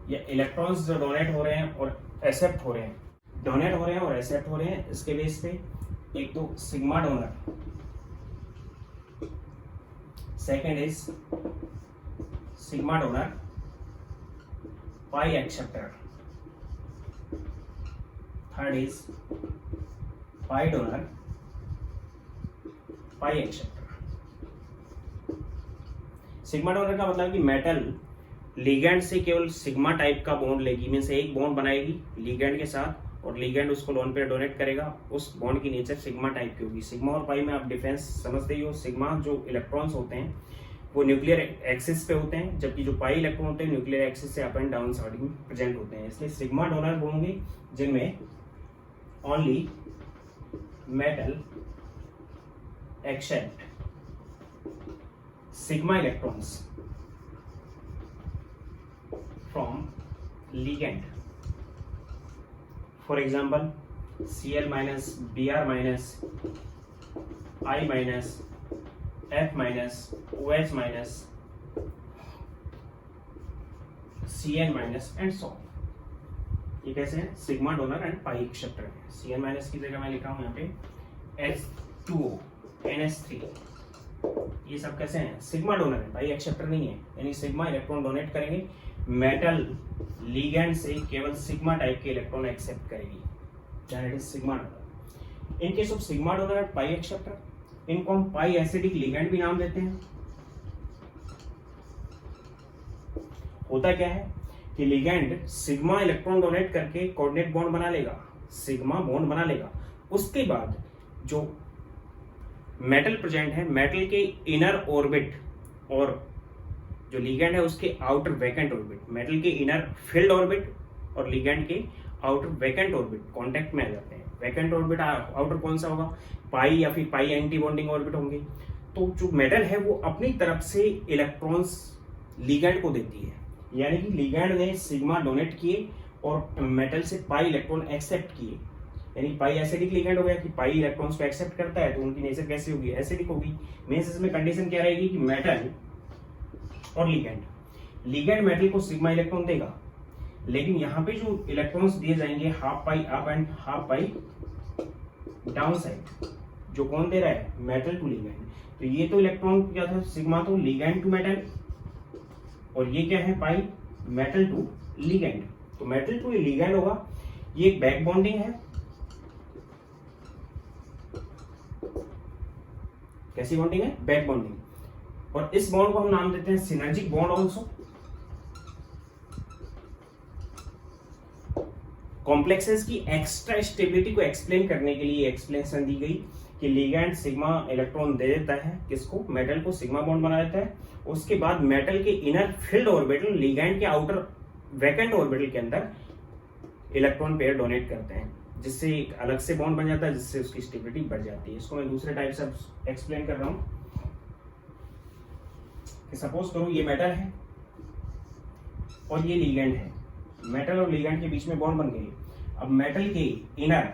या इलेक्ट्रॉन्स जो डोनेट हो रहे हैं और एक्सेप्ट हो रहे हैं, डोनेट हो रहे हैं और एक्सेप्ट हो रहे हैं, इसके बेस पे एक तो sigma donor, second is sigma donor pi acceptor, third is pi donor pi acceptor. Sigma donor का मतलब कि मेटल लिगेंड से केवल सिग्मा टाइप का बॉन्ड लेगी, मीन्स एक बॉन्ड बनाएगी लिगेंड के साथ और लिगेंड उसको लोन पे डोनेट करेगा, उस बॉन्ड की नेचर सिग्मा टाइप की होगी। सिग्मा और पाई में आप डिफरेंस समझते ही हो। सिग्मा जो इलेक्ट्रॉन्स होते हैं वो न्यूक्लियर एक्सिस पे होते हैं, जबकि जो पाई इलेक्ट्रॉन होते हैं न्यूक्लियर एक्सिस से अप एंड डाउन साइड में प्रेजेंट होते हैं। इसलिए सिग्मा डोनर होंगे जिनमें only metal accept sigma electrons from ligand, for example Cl minus, Br minus, I minus, F minus, OH minus, Cn minus and so on। ये कैसे हैं? Sigma donor and pi acceptor है। Cn minus की जगह मैं लिखा हूं यहाँ पे H2O NH3, ये सब कैसे हैं? सिग्मा डोनर है, पाई एक्सेप्टर नहीं है। यानी सिग्मा इलेक्ट्रॉन डोनेट करेंगे, मेटल लिगेंड से केवल सिग्मा टाइप के इलेक्ट्रॉन एक्सेप्ट करेगी, it is sigma donor. In case of sigma donor and pi acceptor, इनको हम पाई एसिडिक लिगेंड भी नाम देते हैं। होता क्या है कि लिगेंड सिग्मा इलेक्ट्रॉन डोनेट करके कोऑर्डिनेट बॉन्ड बना लेगा, सिग्मा बॉन्ड बना लेगा। उसके बाद जो मेटल प्रेजेंट है, मेटल के इनर ऑर्बिट और जो लिगेंड है उसके आउटर वैकेंट ऑर्बिट, मेटल के इनर फील्ड ऑर्बिट और लिगेंड के आउटर वैकेंट ऑर्बिट कांटेक्ट में आ जाते हैं। वैकेंट ऑर्बिट आउटर कौन सा होगा? पाई या फिर पाई एंटी बॉन्डिंग ऑर्बिट होंगे। तो जो मेटल है वो अपनी तरफ से इलेक्ट्रॉन्स लिगैंड को देती है, यानी कि लिगैंड ने सिग्मा डोनेट किए और मेटल से पाई इलेक्ट्रॉन एक्सेप्ट किए, यानी पाई एसिडिक लिगैंड हो गया कि पाई इलेक्ट्रॉन्स को एक्सेप्ट करता है, तो उनकी नेचर कैसी होगी, एसिडिक होगी। मींस इसमें कंडीशन क्या रहेगी कि मेटल और लिगैंड मेटल को सिग्मा इलेक्ट्रॉन देगा, लेकिन यहाँ पे जो इलेक्ट्रॉन्स दिए जाएंगे half pi up and half pi down side, जो कौन दे रहा है, मेटल टू लिगैंड। तो ये तो इलेक्ट्रॉन क्या था, सिग्मा तो लिगैंड टू मेटल, और ये क्या है, पाई मेटल टू लिगैंड। तो मेटल टू लिगैंड होगा, ये एक बैक बॉन्डिंग है। कैसी बॉन्डिंग है, बैक बॉन्डिंग। और इस बॉन्ड को हम नाम देते हैं सिनर्जिक बॉन्ड ऑल्सो। कॉम्प्लेक्सेस की एक्स्ट्रा स्टेबिलिटी को एक्सप्लेन करने के लिए एक्सप्लेनेशन दी गई कि लिगैंड सिग्मा इलेक्ट्रॉन दे देता है, किसको, मेटल को, सिग्मा बॉन्ड बना देता है। उसके बाद मेटल के इनर फील्ड ऑर्बिटल लिगैंड के आउटर वैकेंट ऑर्बिटल के अंदर इलेक्ट्रॉन पेयर डोनेट करते हैं, जिससे एक अलग से बॉन्ड बन जाता है, जिससे उसकी स्टेबिलिटी बढ़ जाती है। इसको मैं दूसरे टाइप से एक्सप्लेन कर रहा हूं कि सपोज करो ये मेटल है और ये लिगैंड है, मेटल और लिगैंड के बीच में बॉन्ड बन गई। अब मेटल के inner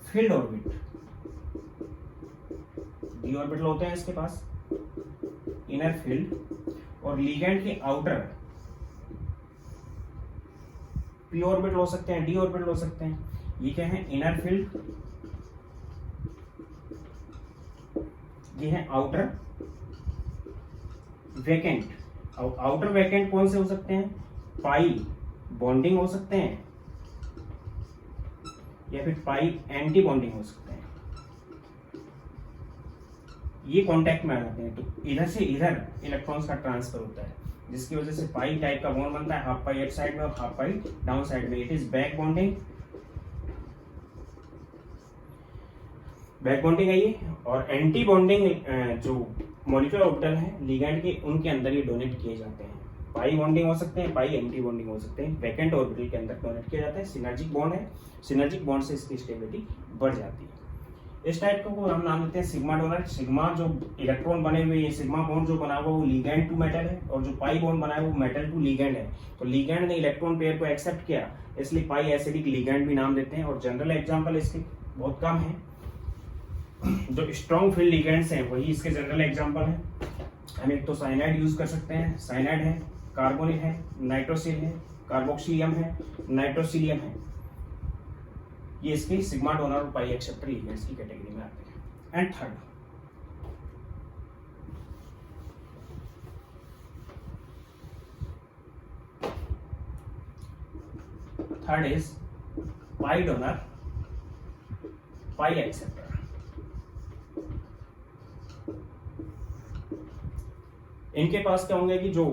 field orbit, D orbital होते हैं इसके पास, इनर फील्ड, और लिगैंड के आउटर पी ऑर्बिटल हो सकते हैं, डी ऑर्बिटल हो सकते हैं। ये क्या है, इनर फील्ड, ये है आउटर वैकेंट। आउटर वैकेंट कौन से हो सकते हैं, पाई बॉन्डिंग हो सकते हैं या फिर पाई एंटी बॉन्डिंग हो सकते हैं। ये कांटेक्ट में आ जाते हैं, तो इधर से इधर इलेक्ट्रॉन्स का ट्रांसफर होता है, जिसकी वजह से पाई टाइप का बॉन्ड बनता है, हाफ पाई अप साइड में और हाफ पाई डाउन साइड में। It is back bonding, back bonding है ये। और एंटी बॉन्डिंग जो मॉलिक्यूलर ऑर्बिटल है लिगैंड के, उनके अंदर ये डोनेट किए जाते हैं। पाई बॉन्डिंग हो सकते हैं, पाई एंटी बॉन्डिंग हो सकते हैं, वैकेंट ऑर्बिटल के अंदर डोनेट किया जाता है। सिनर्जिक बॉन्ड है, सिनर्जिक बॉन्ड से इसकी स्टेबिलिटी बढ़ जाती है। इस टाइप को हम नाम देते हैं सिग्मा डोनर। सिग्मा जो इलेक्ट्रॉन बने हुए, ये सिग्मा बॉन्ड जो बना हुआ वो लिगैंड टू मेटल है, और जो पाई बॉन्ड बना है वो मेटल टू लिगैंड है। तो लिगैंड ने इलेक्ट्रॉन पेयर को एक्सेप्ट किया, इसलिए पाई एसिडिक लिगैंड भी नाम देते हैं। और जनरल एग्जांपल इसके बहुत कम है, जो स्ट्रॉन्ग फील्ड लिगैंड्स हैं वही इसके जनरल एग्जांपल है। हम एक तो साइनाइड यूज कर सकते हैं, साइनाइड है, कार्बोनिल है, नाइट्रोसिल है, कार्बोक्सिलियम है, नाइट्रोसिलियम है। ये इसके सिग्मा डोनर और पाई एक्सेप्टर लिगैंड्स की कैटेगरी में आते हैं। And third is pi donor, pi acceptor. इनके पास क्या होंगे कि जो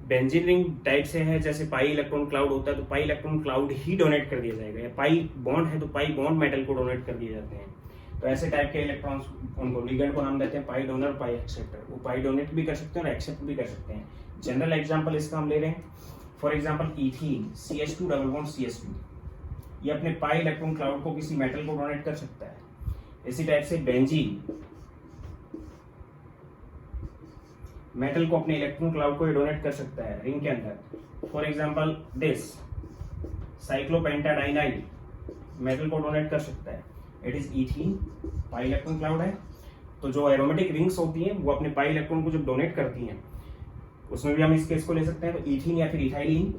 बेंजीन रिंग टाइप से है, जैसे पाई इलेक्ट्रॉन क्लाउड होता है तो पाई इलेक्ट्रॉन क्लाउड ही डोनेट कर दिया जाएगा, या पाई बॉन्ड है तो पाई बॉन्ड मेटल को डोनेट कर दिए जाते हैं। तो ऐसे टाइप के इलेक्ट्रॉन्स, उनको लिगैंड को नाम देते हैं पाई डोनर, पाई एक्सेप्टर। वो पाई डोनेट भी कर सकते हैं और एक्सेप्ट भी कर सकते हैं। जनरल एग्जाम्पल इसका हम ले रहे हैं, for example ethene CH2 double bond CH2, ये अपने पाई इलेक्ट्रॉन क्लाउड को किसी मेटल को डोनेट कर सकता है। इसी टाइप से बेंजीन मेटल को अपने इलेक्ट्रॉन क्लाउड को डोनेट कर सकता है रिंग के अंदर। For example this cyclopentadienyl metal को डोनेट कर सकता है। It is ethene, pi electron cloud है। तो जो एरोमेटिक रिंग्स होती हैं वो अपने पाई इलेक्ट्रॉन को जब डोनेट करती हैं, उसमें भी हम इस केस को ले सकते हैं, तो इथीन या फिर इथाइलिन।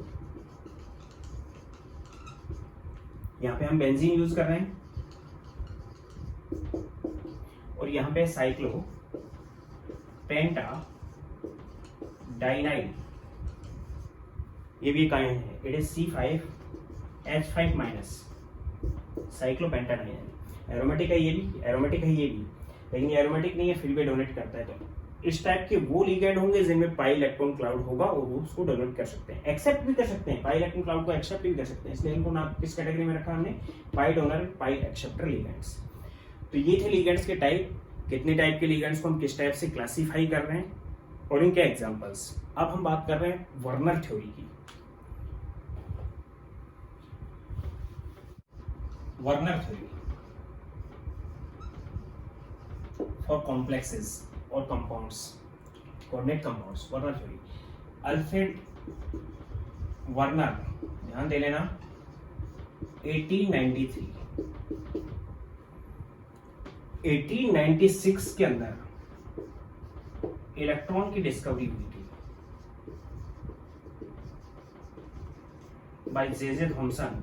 यहाँ पे हम बेंजीन यूज कर रहे हैं, और यहाँ पे साइक्लो पेंटा डाइनाइल, ये भी एक आयन है। It is C5H5 minus, cyclopentadienyl. Aromatic है ये भी, एरोमेटिक है ये भी, लेकिन ये एरोमेटिक नहीं है फिर भी डोनेट करता है। तो इस टाइप के वो लिगैंड होंगे जिनमें पाई इलेक्ट्रॉन क्लाउड होगा और वो उसको डोनेट कर सकते हैं, एक्सेप्ट भी कर सकते हैं, पाई इलेक्ट्रॉन क्लाउड को एक्सेप्ट भी कर सकते हैं। इसलिए इनको नाम किस कैटेगरी में रखा हमने, पाई डोनर, पाई एक्सेप्टर लिगैंड्स। तो ये थे लिगैंड्स के टाइप। कितने टाइप के लिगैंड्स को हम किस टाइप से क्लासीफाई कर रहे हैं और इनके एग्जांपल्स। अब हम बात कर रहे हैं वर्नर थ्योरी की। वर्नर थ्योरी, फॉर कॉम्प्लेक्सेस और compounds, coordinate compounds, Werner theory. Alfred Werner, ध्यान दे लेना, 1893 1896 के अंदर इलेक्ट्रॉन की डिस्कवरी हुई थी by J Thomson,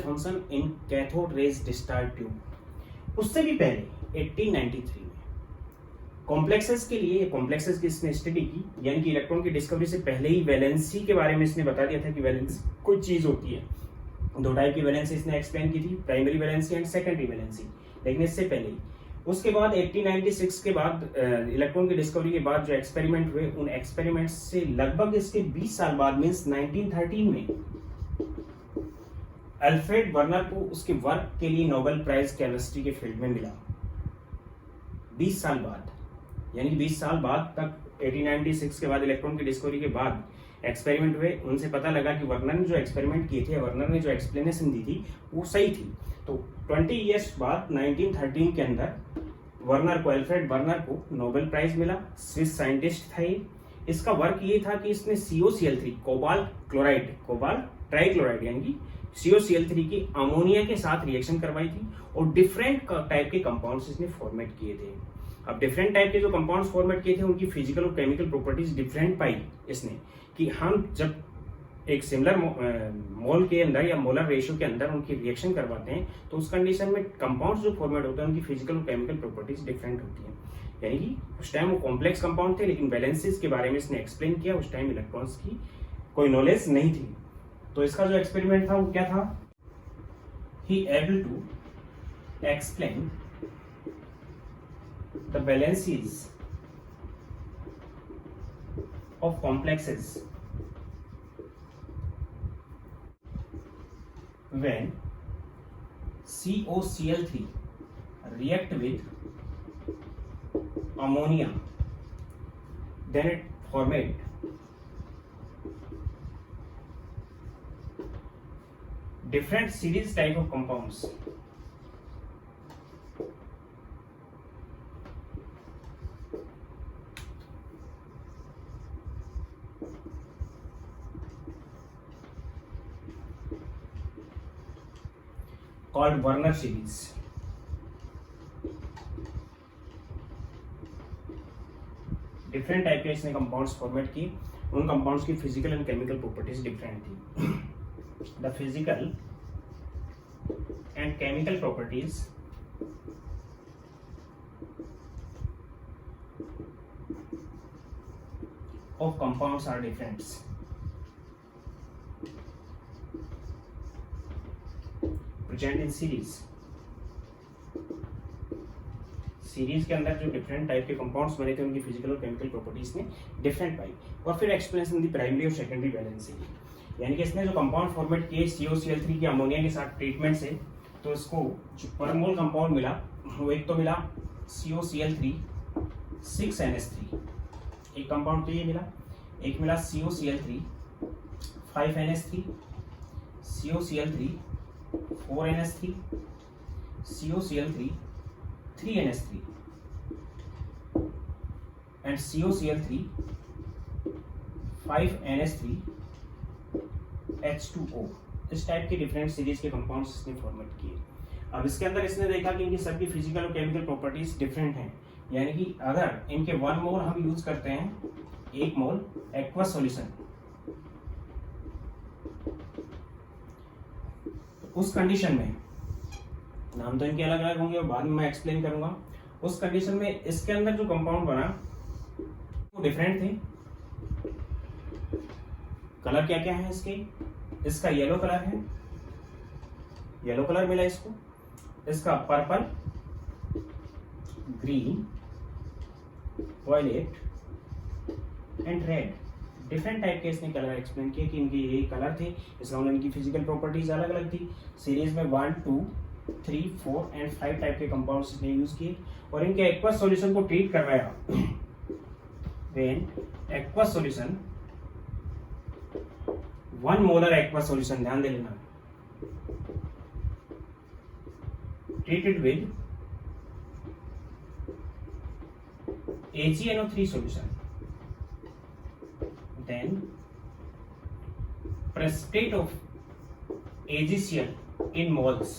Thompson in cathode rays discharge tube. उससे भी पहले 1893 में कॉम्प्लेक्सेस के लिए, कॉम्प्लेक्सेस की इसने स्टडी की, यानी कि इलेक्ट्रॉन की डिस्कवरी से पहले ही वैलेंसी के बारे में इसने बता दिया था कि वैलेंसी कोई चीज होती है। दो टाइप की वैलेंसी इसने एक्सप्लेन की थी, primary valency and secondary valency, लेकिन इससे पहले ही। उसके बाद 1896 के बाद इलेक्ट्रॉन की डिस्कवरी के बाद जो एक्सपेरिमेंट हुए, उन एक्सपेरिमेंट्स से लगभग इसके 20 साल बाद मींस 1913 में अल्फ्रेड वर्नर को उसके वर्क के लिए नोबेल प्राइज केमिस्ट्री के फील्ड में मिला। 20 साल बाद, यानी 20 साल बाद तक 1896 के बाद इलेक्ट्रॉन की डिस्कवरी के बाद एक्सपेरिमेंट हुए, उनसे पता लगा कि वर्नर ने जो एक्सपेरिमेंट किए थे, वर्नर ने जो एक्सप्लेनेशन दी थी वो सही थी। तो 20 ईयर्स बाद 1913 के अंदर वर्नर को, अल्फ्रेड वर्नर को नोबेल प्राइज मिला। स्विस साइंटिस्ट था ये। इसका वर्क ये था कि इसने COCl3, cobalt chloride, cobalt trichloride यानी कि COCl3 की अमोनिया के साथ रिएक्शन करवाई थी और डिफरेंट टाइप के कंपाउंड्स इसने फॉर्मेट किए थे। अब डिफरेंट टाइप के जो कंपाउंड्स फॉर्मेट किए थे उनकी फिजिकल और केमिकल प्रॉपर्टीज डिफरेंट पाई इसने, कि हम जब एक सिमिलर मोल के अंदर या मोलर रेशियो के अंदर उनकी रिएक्शन करवाते हैं तो उस कंडीशन में कंपाउंड्स जो फॉर्मेट होते हैं उनकी फिजिकल और केमिकल प्रॉपर्टीज डिफरेंट होती हैं। यानी कि उस टाइम वो कॉम्प्लेक्स कंपाउंड थे, लेकिन वैलेंसीज के बारे में इसने एक्सप्लेन किया। उस टाइम इलेक्ट्रॉन्स की कोई नॉलेज नहीं थी। तो इसका जो एक्सपेरिमेंट था वो क्या था? ही able to explain the valencies of complexes when COCl3 react with ammonia, then it formate different series type of compounds called Werner series. Different type के इसने कंपाउंड्स फॉर्मेट किए। उन कंपाउंड्स की physical and chemical properties different थी। The physical and chemical properties of compounds are different. Present in series. Series के अंदर जो different type के कंपाउंड्स बने थे उनकी फिजिकल और केमिकल प्रॉपर्टीज ने डिफरेंट पाई। और फिर एक्सप्लेनेशन दी प्राइमरी और सेकेंडरी वैलेंसी की, यानी कि इसने जो कंपाउंड फॉर्मेट किए COCl3 की अमोनिया के साथ ट्रीटमेंट से, तो इसको जो पर मोल कंपाउंड मिला वो एक तो मिला COCl3 6NH3, एक कंपाउंड तो ये मिला। एक मिला COCl3 5NH3, COCl3 4NH3, COCl3 3NH3 and COCl3 5NH3 H2O। इस टाइप के डिफरेंट सीरीज के कंपाउंड्स इसने फॉर्मेट किए। अब इसके अंदर इसने देखा कि इनकी सबकी फिजिकल और केमिकल प्रॉपर्टीज डिफरेंट हैं, यानी कि अगर इनके 1 मोल हम यूज करते हैं, 1 मोल एक्वस सॉल्यूशन, उस कंडीशन में नाम तो इनके अलग अलग होंगे और बाद में मैं एक्सप्लेन करूंगा। उस कंडीशन में इसके अंदर जो कंपाउंड बना वो डिफरेंट थे। कलर क्या क्या है इसके? इसका येलो कलर है, येलो कलर मिला इसको। इसका purple, green, violet and red, different type के इसने कलर एक्सप्लेन किए कि इनके ये कलर थे। इसका इनकी फिजिकल प्रॉपर्टीज अलग अलग थी। सीरीज में 1, 2, 3, 4 एंड 5 टाइप के कंपाउंड्स इसने यूज किए और इनके एक्वस सॉल्यूशन को ट्रीट करवाया। When aqueous solution 1 molar aqueous solution, ध्यान दे लेना, treated with AgNO3 solution, then precipitate of AgCl in moles.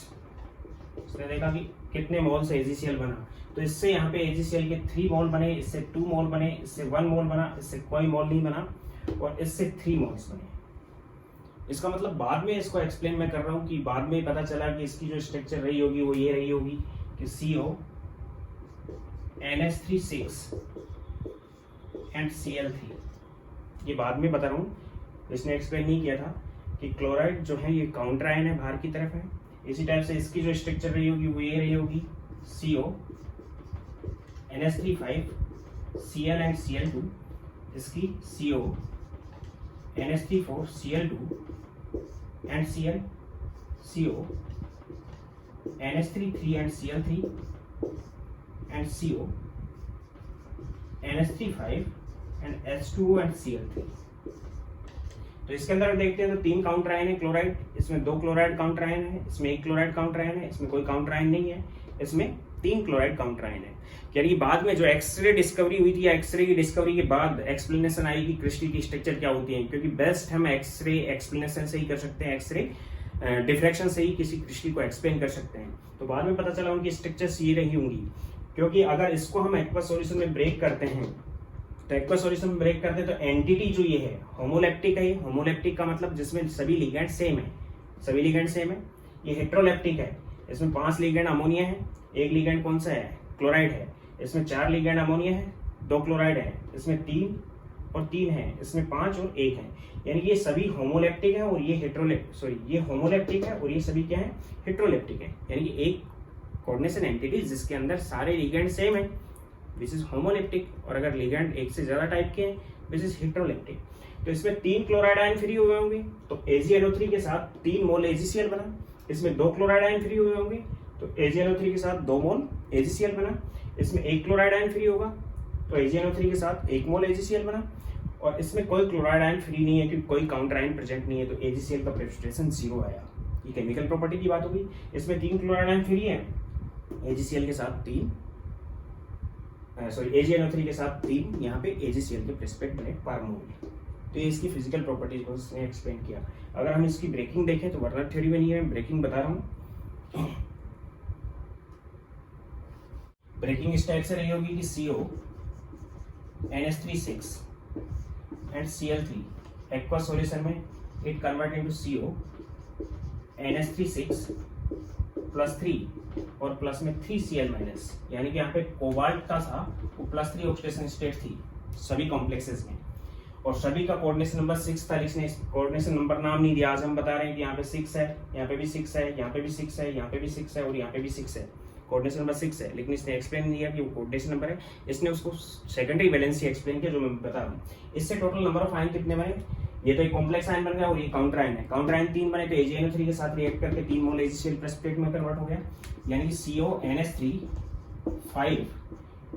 इसने देखा कि कितने मोल से AgCl बना, तो इससे यहाँ पे AgCl के 3 मोल बने, इससे 2 मोल बने, इससे 1 मोल बना, इससे कोई मोल नहीं बना और इससे 3 मोल्स बने। इसका मतलब बाद में इसको एक्सप्लेन मैं कर रहा हूँ कि बाद में पता चला कि इसकी जो स्ट्रक्चर रही होगी वो ये रही होगी कि CO NH3 6 एंड Cl3। ये बाद में बता रहा हूँ, इसने एक्सप्लेन नहीं किया था कि क्लोराइड जो है ये काउंटर आयन है, बाहर की तरफ है। इसी टाइप से इसकी जो स्ट्रक्चर रही होगी वो ये रही होगी CO NH3 5 Cl and Cl2, इसकी CO NH3 4 Cl2 and Cl CO NH3 3 and Cl3 and CO NH3 5 and H2O and Cl3। तो इसके अंदर देखते हैं तो 3 काउंटर आयन है क्लोराइड, इसमें 2 क्लोराइड काउंटर आयन है, इसमें 1 क्लोराइड काउंटर आयन है, इसमें कोई काउंटर आयन नहीं है, इसमें 3 क्लोराइड काउंटर आयन है। यानी बाद में जो एक्सरे डिस्कवरी हुई थी या एक्सरे की डिस्कवरी के बाद एक्सप्लेनेशन आई कि क्रिस्टल की स्ट्रक्चर क्या होती है, क्योंकि बेस्ट हम एक्सरे एक्सप्लेनेशन से ही कर सकते हैं, एक्सरे डिफ्रैक्शन से ही किसी क्रिस्टल को एक्सप्लेन कर सकते हैं। तो बाद में पता चला उनकी स्ट्रक्चर्स ये रही होंगी, क्योंकि अगर इसको हम एक्वस सॉल्यूशन में ब्रेक करते हैं तो एक्वस सॉल्यूशन में ब्रेक करते हैं तो एंटिटी जो ये है होमोलेप्टिक है। होमोलेप्टिक का मतलब जिसमें सभी लिगेंड सेम है, सभी लिगेंड सेम है। ये हेट्रोलेप्टिक है, इसमें 5 लिगेंड अमोनिया है, 1 लिगेंड कौन सा है क्लोराइड है, इसमें 4 लिगेंड अमोनिया है, 2 क्लोराइड है, इसमें 3 और 3 है, इसमें 5 और 1 है। यानी ये सभी होमोलेप्टिक है और ये ये होमोलेप्टिक है और ये सभी क्या है हेट्रोलेप्टिक है। यानी कि एक कोऑर्डिनेशन एंटिटी जिसके अंदर सारे लिगेंड सेम है दिस इज होमोलेप्टिक, और अगर लिगेंड एक से ज्यादा टाइप के हैं दिस इज हेट्रोलेप्टिक। तो इसमें 3 क्लोराइड आयन फ्री हुए होंगे तो AgNO3 के साथ 3 मोल AgCl बना। इसमें 2 क्लोराइड आयन फ्री हुए होंगे तो AgNO3 के साथ 2 मोल AgCl बना। इसमें 1 क्लोराइड आयन फ्री होगा तो AgNO3 के साथ 1 मोल AgCl बना। और इसमें कोई क्लोराइड आयन फ्री नहीं है क्योंकि कोई काउंटर आयन प्रेजेंट नहीं है तो AgCl का प्रेसिपिटेशन 0 आया। ये केमिकल प्रॉपर्टी की बात होगी। इसमें 3 क्लोराइड आयन फ्री है, AgCl के साथ 3 AgNO3 के साथ 3 यहाँ पे AgCl के प्रेसिपिटेट बने पर मोल। तो ये इसकी फिजिकल प्रॉपर्टीज को उसने एक्सप्लेन किया। अगर हम इसकी ब्रेकिंग देखें तो वर्नर थ्योरी में नहीं है, ब्रेकिंग बता रहा हूँ। ब्रेकिंग इस टाइप से रही होगी कि CO NH3 6 and Cl3 aqueous solution में it convert into CO NH3 6 plus 3 और प्लस में 3 Cl माइनस, यानी कि यहाँ पे कोबाल्ट का था वो +3 ऑक्सीडेशन स्टेट थी सभी कॉम्प्लेक्सेस में और सभी का कोऑर्डिनेशन नंबर 6 था। इसने कोऑर्डिनेशन नंबर नाम नहीं दिया। आज हम बता रहे हैं कि यहाँ पे 6 है, यहाँ पे भी 6 है, यहाँ पे भी 6 है, यहाँ पे भी 6 है और यहाँ पे भी 6 है। कोऑर्डिनेशन नंबर 6 है, लेकिन इसने एक्सप्लेन नहीं किया कि वो कोऑर्डिनेशन नंबर है। इसने उसको सेकेंडरी वैलेंसी एक्सप्लेन किया जो मैं बता रहा हूँ। इससे टोटल नंबर ऑफ आयन कितने बने, ये तो एक कॉम्प्लेक्स आयन बन गया और ये काउंटर आयन है। काउंटर आयन 3 बने तो AgNO3 के साथ रिएक्ट करके 3 मोल AgCl प्रेसिपिटेट में कन्वर्ट हो गया, यानी कि CO NH3 5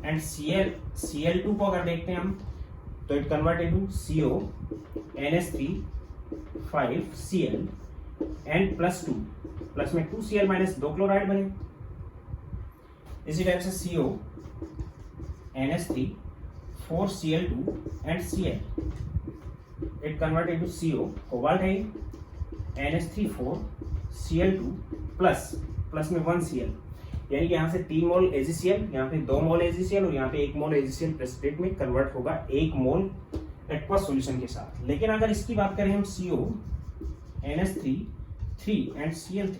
एंड Cl2 को अगर देखते हैं हम तो it convert into CO NH3 5 Cl and +2 plus में 2 Cl माइनस 2 क्लोराइड बने। इसी टाइप से CO NH3 4 Cl2 and Cl it convert into CO cobalt है NH3 4 Cl2 प्लस में 1 Cl, यानी कि यहाँ से 3 मोल AgCl, यहाँ पे 2 मोल AgCl और यहाँ पे 1 मोल AgCl प्रेसिपिटेट में कन्वर्ट होगा 1 मोल एक्वस सॉल्यूशन के साथ। लेकिन अगर इसकी बात करें हम CO NH3 3 एंड Cl3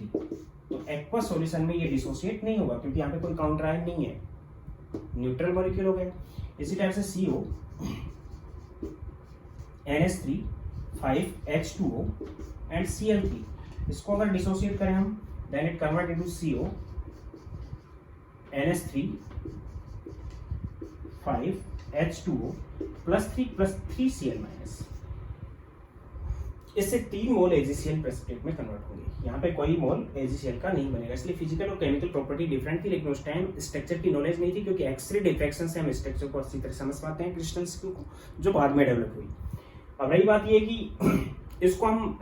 तो एक्वस सॉल्यूशन में ये डिसोसिएट नहीं होगा क्योंकि यहाँ पे कोई काउंटर आयन नहीं है, न्यूट्रल मॉलिक्यूल हो गया। इसी टाइप से CO NH3 5 H2O and Cl3 इसको अगर डिसोसिएट करें हम then it convert into CO NH3 5 H2O +3 Cl minus. इससे 3 मोल AgCl प्रेसिपिटेट में कन्वर्ट होंगे। यहाँ पे कोई मोल AgCl का नहीं बनेगा, इसलिए फिजिकल और केमिकल प्रॉपर्टी डिफरेंट थी, लेकिन उस टाइम स्ट्रक्चर की नॉलेज नहीं थी क्योंकि एक्सरे डिफ्रैक्शन से हम स्ट्रक्चर को अच्छी तरह समझ पाते हैं क्रिस्टल्स को जो बाद में डेवलप हुई। अब रही बात ये कि इसको हम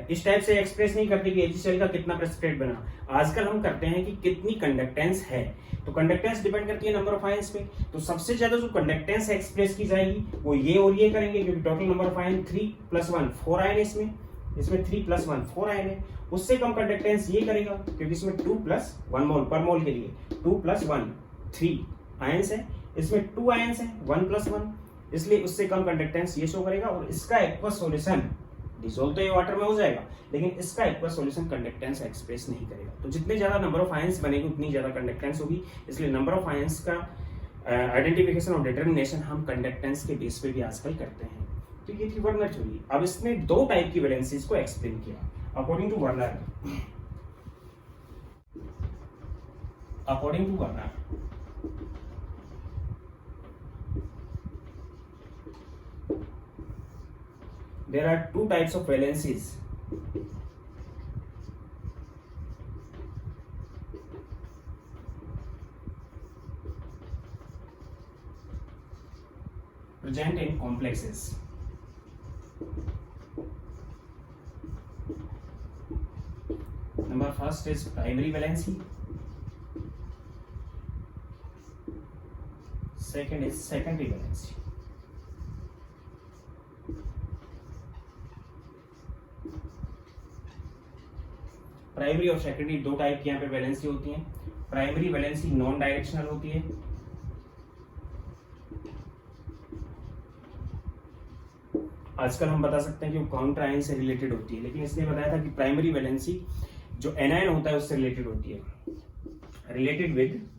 इस टाइप से एक्सप्रेस नहीं करते कि HCl का कितना प्रेसिपिटेट बना, आजकल हम करते हैं कि कितनी कंडक्टेंस है। तो कंडक्टेंस डिपेंड करती है नंबर ऑफ आयंस पे, तो सबसे ज्यादा जो कंडक्टेंस एक्सप्रेस की जाएगी वो ये और ये करेंगे, क्योंकि total number of ion 3 + 1 4 ion इसमें 3 + 1 4 आयन है। उससे कम कंडक्टेंस ये करेगा, क्योंकि इसमें 2 + 1 मोल पर मोल के लिए 2 + 1 3 आयंस है, इसमें 2 आयंस है 1 + 1, इसलिए उससे कम कंडक्टेंस ये शो करेगा। और इसका एक्वस सॉल्यूशन डिसोल्व तो ये वाटर में हो जाएगा, लेकिन इसका एक्वस सॉल्यूशन कंडक्टेंस एक्सप्रेस नहीं करेगा। तो जितने ज्यादा नंबर ऑफ आयंस बनेगी उतनी ज्यादा कंडक्टेंस होगी, इसलिए नंबर ऑफ आयंस का आइडेंटिफिकेशन और डिटर्मिनेशन हम कंडक्टेंस के बेस पे भी आजकल करते हैं। तो ये थी वर्नर थ्योरी। अब इसने दो टाइप की वैलेंसीज को एक्सप्लेन किया according to Werner. there are two types of valencies. Present in complexes. Number first is primary valency. Second is secondary valency. Primary और सेकेंडरी दो टाइप की यहाँ पे वैलेंसी होती है। प्राइमरी वैलेंसी नॉन डायरेक्शनल होती है, आजकल हम बता सकते हैं कि वो काउंटर आयन से रिलेटेड होती है, लेकिन इसने बताया था कि प्राइमरी वैलेंसी जो एनायन होता है उससे रिलेटेड होती है, रिलेटेड विद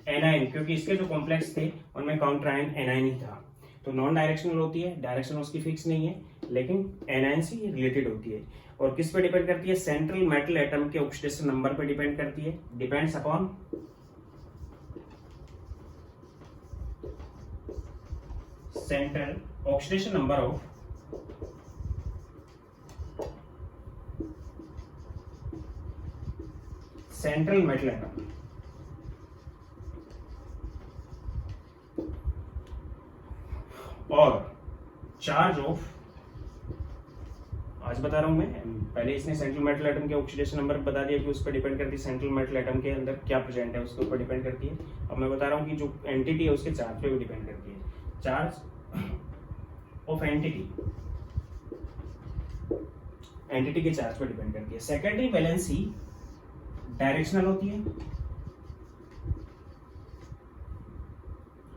एनायन, क्योंकि इसके जो कॉम्प्लेक्स थे उनमें काउंटर आयन एनायन ही था। तो नॉन डायरेक्शनल होती है, डायरेक्शन उसकी फिक्स नहीं है, लेकिन एनायन से रिलेटेड होती है। और किस पे डिपेंड करती है? सेंट्रल मेटल एटम के ऑक्सीडेशन नंबर पे डिपेंड करती है। Depends upon central oxidation number of central metal atom. और चार्ज ऑफ, आज बता रहा हूं मैं, पहले इसने सेंट्रल मेटल एटम के ऑक्सीडेशन नंबर बता दिया कि उस पर डिपेंड करती है, सेंट्रल मेटल एटम के अंदर क्या प्रेजेंट है उसके ऊपर डिपेंड करती है। अब मैं बता रहा हूं कि जो एंटिटी है उसके चार्ज पे भी डिपेंड करती है। चार्ज ऑफ एंटिटी के चार्ज पे डिपेंड करती है। सेकेंडरी वैलेंसी डायरेक्शनल होती है,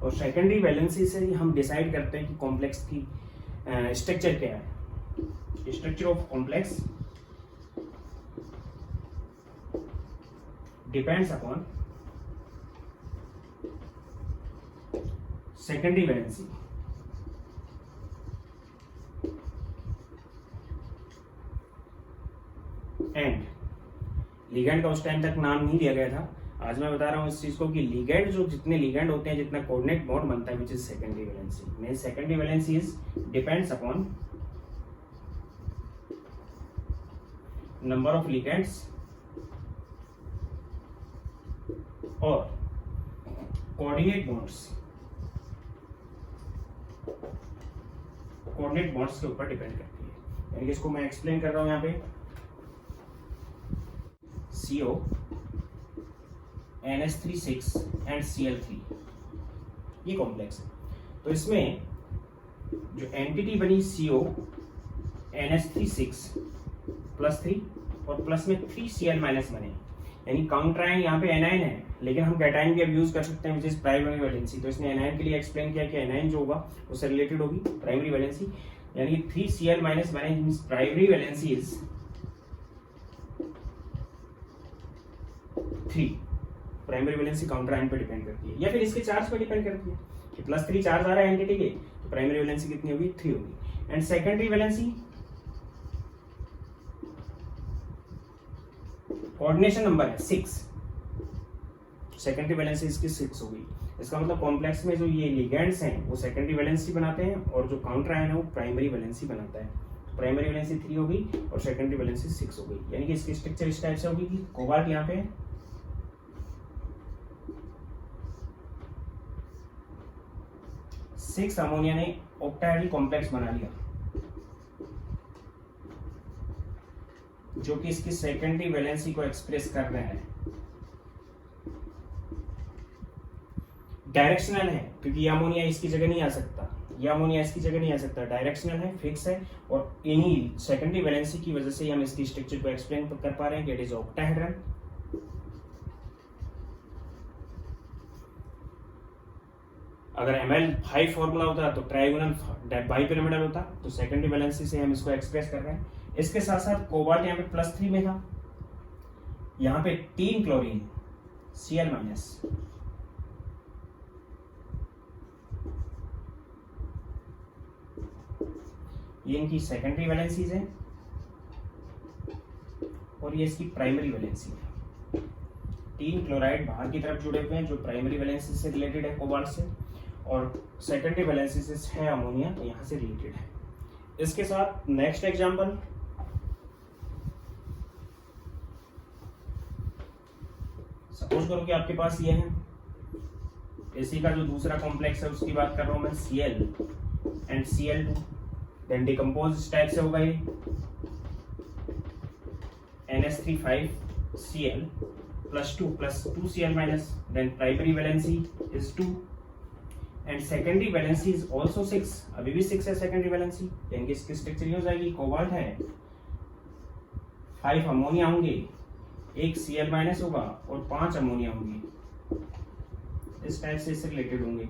और सेकेंडरी वैलेंसी से हम डिसाइड करते हैं कि कॉम्प्लेक्स की स्ट्रक्चर क्या है। Structure of complex depends upon secondary valency. And ligand का उस टाइम तक नाम नहीं दिया गया था, आज मैं बता रहा हूं इस चीज को कि लिगैंड, जो जितने लिगैंड होते हैं, जितना कोऑर्डिनेट बॉन्ड बनता है, which is secondary valency. Means secondary valency is depends upon number of ligands और कोऑर्डिनेट बॉन्ड्स, कोऑर्डिनेट बॉन्ड्स के ऊपर डिपेंड करती है। यानी कि इसको मैं एक्सप्लेन कर रहा हूं यहाँ पे, CO NH36 एंड Cl3 ये कॉम्प्लेक्स है। तो इसमें जो एंटिटी बनी CO NH36 +3 और प्लस में 3Cl- बने, यानी काउंटर आयन यहाँ पे एनायन है, लेकिन हम कैटायन भी अब यूज कर सकते हैं, विच इज प्राइमरी वैलेंसी। तो इसने एनायन के लिए एक्सप्लेन किया कि एनायन जो होगा उससे रिलेटेड होगी प्राइमरी वैलेंसी, यानी 3Cl- बने, means primary valency is 3। Primary valency counter ion पे डिपेंड करती है, या फिर इसके चार्ज पे डिपेंड करती है कि +3 चार्ज आ रहा है एंटिटी के, तो प्राइमरी वैलेंसी कितनी होगी? 3 होगी। And secondary valency coordination number है 6, सेकेंडरी वैलेंसी इसकी 6 होगी। इसका मतलब कॉम्प्लेक्स में जो ये लिगैंड्स हैं वो सेकेंडरी वैलेंसी बनाते हैं, और जो काउंटर आयन है वो प्राइमरी वैलेंसी बनाता है। प्राइमरी वैलेंसी 3 होगी और सेकेंडरी वैलेंसी 6 हो गई। यानी कि इसकी स्ट्रक्चर इस टाइप से होगी कि कोबाल्ट यहाँ पे 6 अमोनिया ने ऑक्टाहेड्रल कॉम्प्लेक्स बना लिया, जो कि इसकी सेकेंडरी वैलेंसी को एक्सप्रेस कर रहे हैं। डायरेक्शनल है क्योंकि ये अमोनिया इसकी जगह नहीं आ सकता, ये अमोनिया इसकी जगह नहीं आ सकता, डायरेक्शनल है, फिक्स है, और इन्हीं सेकेंडरी वैलेंसी की वजह से हम इसकी स्ट्रक्चर को एक्सप्लेन कर पा रहे हैं कि इट इज ऑक्टाहेड्रल। अगर ml 5 फॉर्मूला होता तो ट्राइगोनल बाइपिरामिडल होता, तो सेकेंडरी वैलेंसी से हम इसको एक्सप्रेस कर रहे हैं। इसके साथ साथ कोबाल्ट यहाँ पे +3 में था, यहाँ पे 3 क्लोरीन Cl-, ये इनकी सेकेंडरी वैलेंसीज है और ये इसकी प्राइमरी वैलेंसी है। 3 क्लोराइड बाहर की तरफ जुड़े हुए हैं जो प्राइमरी वैलेंसी से रिलेटेड है कोबाल्ट से, और सेकेंडरी वैलेंसी से 6 अमोनिया यहाँ से रिलेटेड है। इसके साथ नेक्स्ट एग्जांपल, सपोज करो कि आपके पास ये है, इसी का जो दूसरा कॉम्प्लेक्स है उसकी बात कर रहा हूं मैं, Cl and Cl2, then decompose type से होगा ये NH3 5Cl +2 Cl-, then primary valency is 2 and secondary valency is also 6, अभी भी 6 है सेकेंडरी वैलेंसी, यानी कि इसकी स्ट्रक्चर ये हो जाएगी, कोबाल्ट है, 5 अमोनिया होंगे, 1 Cl- होगा और 5 अमोनिया होंगे, इस टाइप से इससे रिलेटेड होंगे।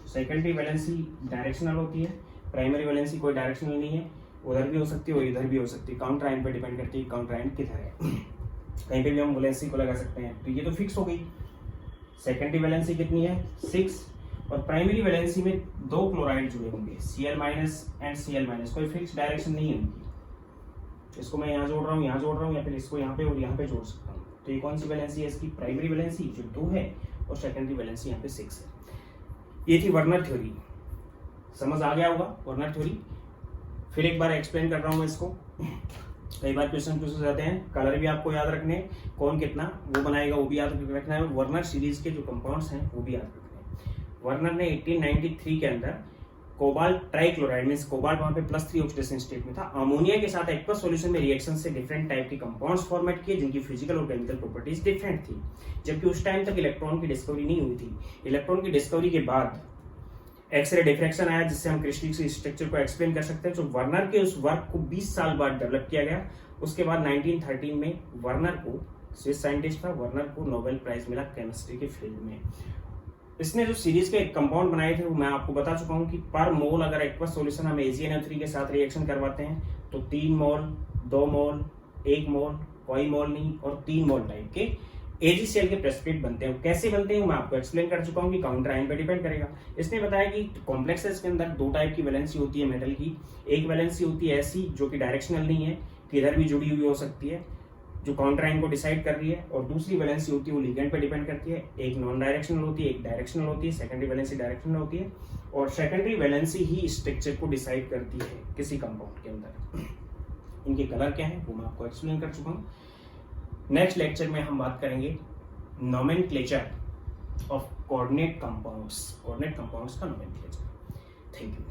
सेकेंडरी वैलेंसी डायरेक्शनल होती है, प्राइमरी वैलेंसी कोई डायरेक्शनल नहीं है, उधर भी हो सकती है और इधर भी हो सकती है, काउंटर आयन पे डिपेंड करती है काउंटर आयन किधर है। कहीं पे भी हम वैलेंसी को लगा सकते हैं। तो ये तो फिक्स हो गई, सेकेंडरी वैलेंसी कितनी है 6, और प्राइमरी वैलेंसी में 2 क्लोराइड जुड़े होंगे Cl- एंड Cl-, कोई फिक्स डायरेक्शन नहीं है उनकी। इसको मैं यहाँ जोड़ रहा हूँ, यहाँ जोड़ रहा हूँ, या फिर इसको यहाँ पे और यहाँ पे जोड़ सकता हूँ। तो ये कौन सी वैलेंसी है इसकी, प्राइमरी वैलेंसी जो 2 है, और सेकेंडरी वैलेंसी यहाँ पे 6 है। ये थी वर्नर थ्योरी, समझ आ गया होगा वर्नर थ्योरी। फिर एक बार एक्सप्लेन कर रहा हूँ मैं इसको, कई बार क्वेश्चन पूछे जाते हैं, कलर भी आपको याद रखने, कौन कितना वो बनाएगा वो भी याद रखना है, वर्नर सीरीज के जो कंपाउंड्स हैं वो भी याद रखने हैं। वर्नर ने 1893 के अंदर कोबाल्ट ट्राइक्लोराइड मींस कोबाल्ट वहां पे +3 ऑक्सीडेशन स्टेट में था, अमोनिया के साथ एक्वस सॉल्यूशन में रिएक्शन से डिफरेंट टाइप के कंपाउंड्स फॉर्मेट किए जिनकी फिजिकल और केमिकल प्रॉपर्टीज डिफरेंट थी। जबकि उस टाइम तक इलेक्ट्रॉन की डिस्कवरी नहीं हुई थी। इलेक्ट्रॉन की डिस्कवरी के बाद एक्सरे डिफ्रैक्शन आया, जिससे हम क्रिस्टल स्ट्रक्चर को एक्सप्लेन कर सकते हैं। जो वर्नर के उस वर्क को 20 साल बाद डेवलप किया गया। उसके बाद 1913 में वर्नर को, स्विस साइंटिस्ट था, वर्नर को नोबेल प्राइज मिला केमिस्ट्री के फील्ड में। इसने जो सीरीज के कंपाउंड बनाए थे वो मैं आपको बता चुका हूं कि पर मोल अगर एक्वस सॉल्यूशन हम AgNO3 के साथ रिएक्शन करवाते हैं तो 3 मोल, 2 मोल, 1 मोल, कोई मोल नहीं, और 3 मोल टाइप के AgCl के प्रेसिपिटेट बनते हैं। कैसे बनते हैं मैं आपको एक्सप्लेन कर चुका हूं कि काउंटर आयन पे डिपेंड करेगा। इसने बताया कि कॉम्प्लेक्सेस के अंदर 2 टाइप की वैलेंसी होती है मेटल की। एक वैलेंसी होती है ऐसी जो कि डायरेक्शनल नहीं है, किधर भी जुड़ी हुई हो सकती है, जो काउंटर आयन को डिसाइड कर रही है, और दूसरी वैलेंसी होती है वो लिगेंड पे डिपेंड करती है। एक नॉन डायरेक्शनल होती है, एक डायरेक्शनल होती है। सेकेंडरी वैलेंसी डायरेक्शनल होती है, और सेकेंडरी वैलेंसी ही स्ट्रक्चर को डिसाइड करती है किसी कंपाउंड के अंदर। इनके कलर क्या है वो मैं आपको एक्सप्लेन कर चुका हूँ। नेक्स्ट लेक्चर में हम बात करेंगे nomenclature of coordinate compounds, coordinate compounds का नोमेनक्लेचर। Thank you.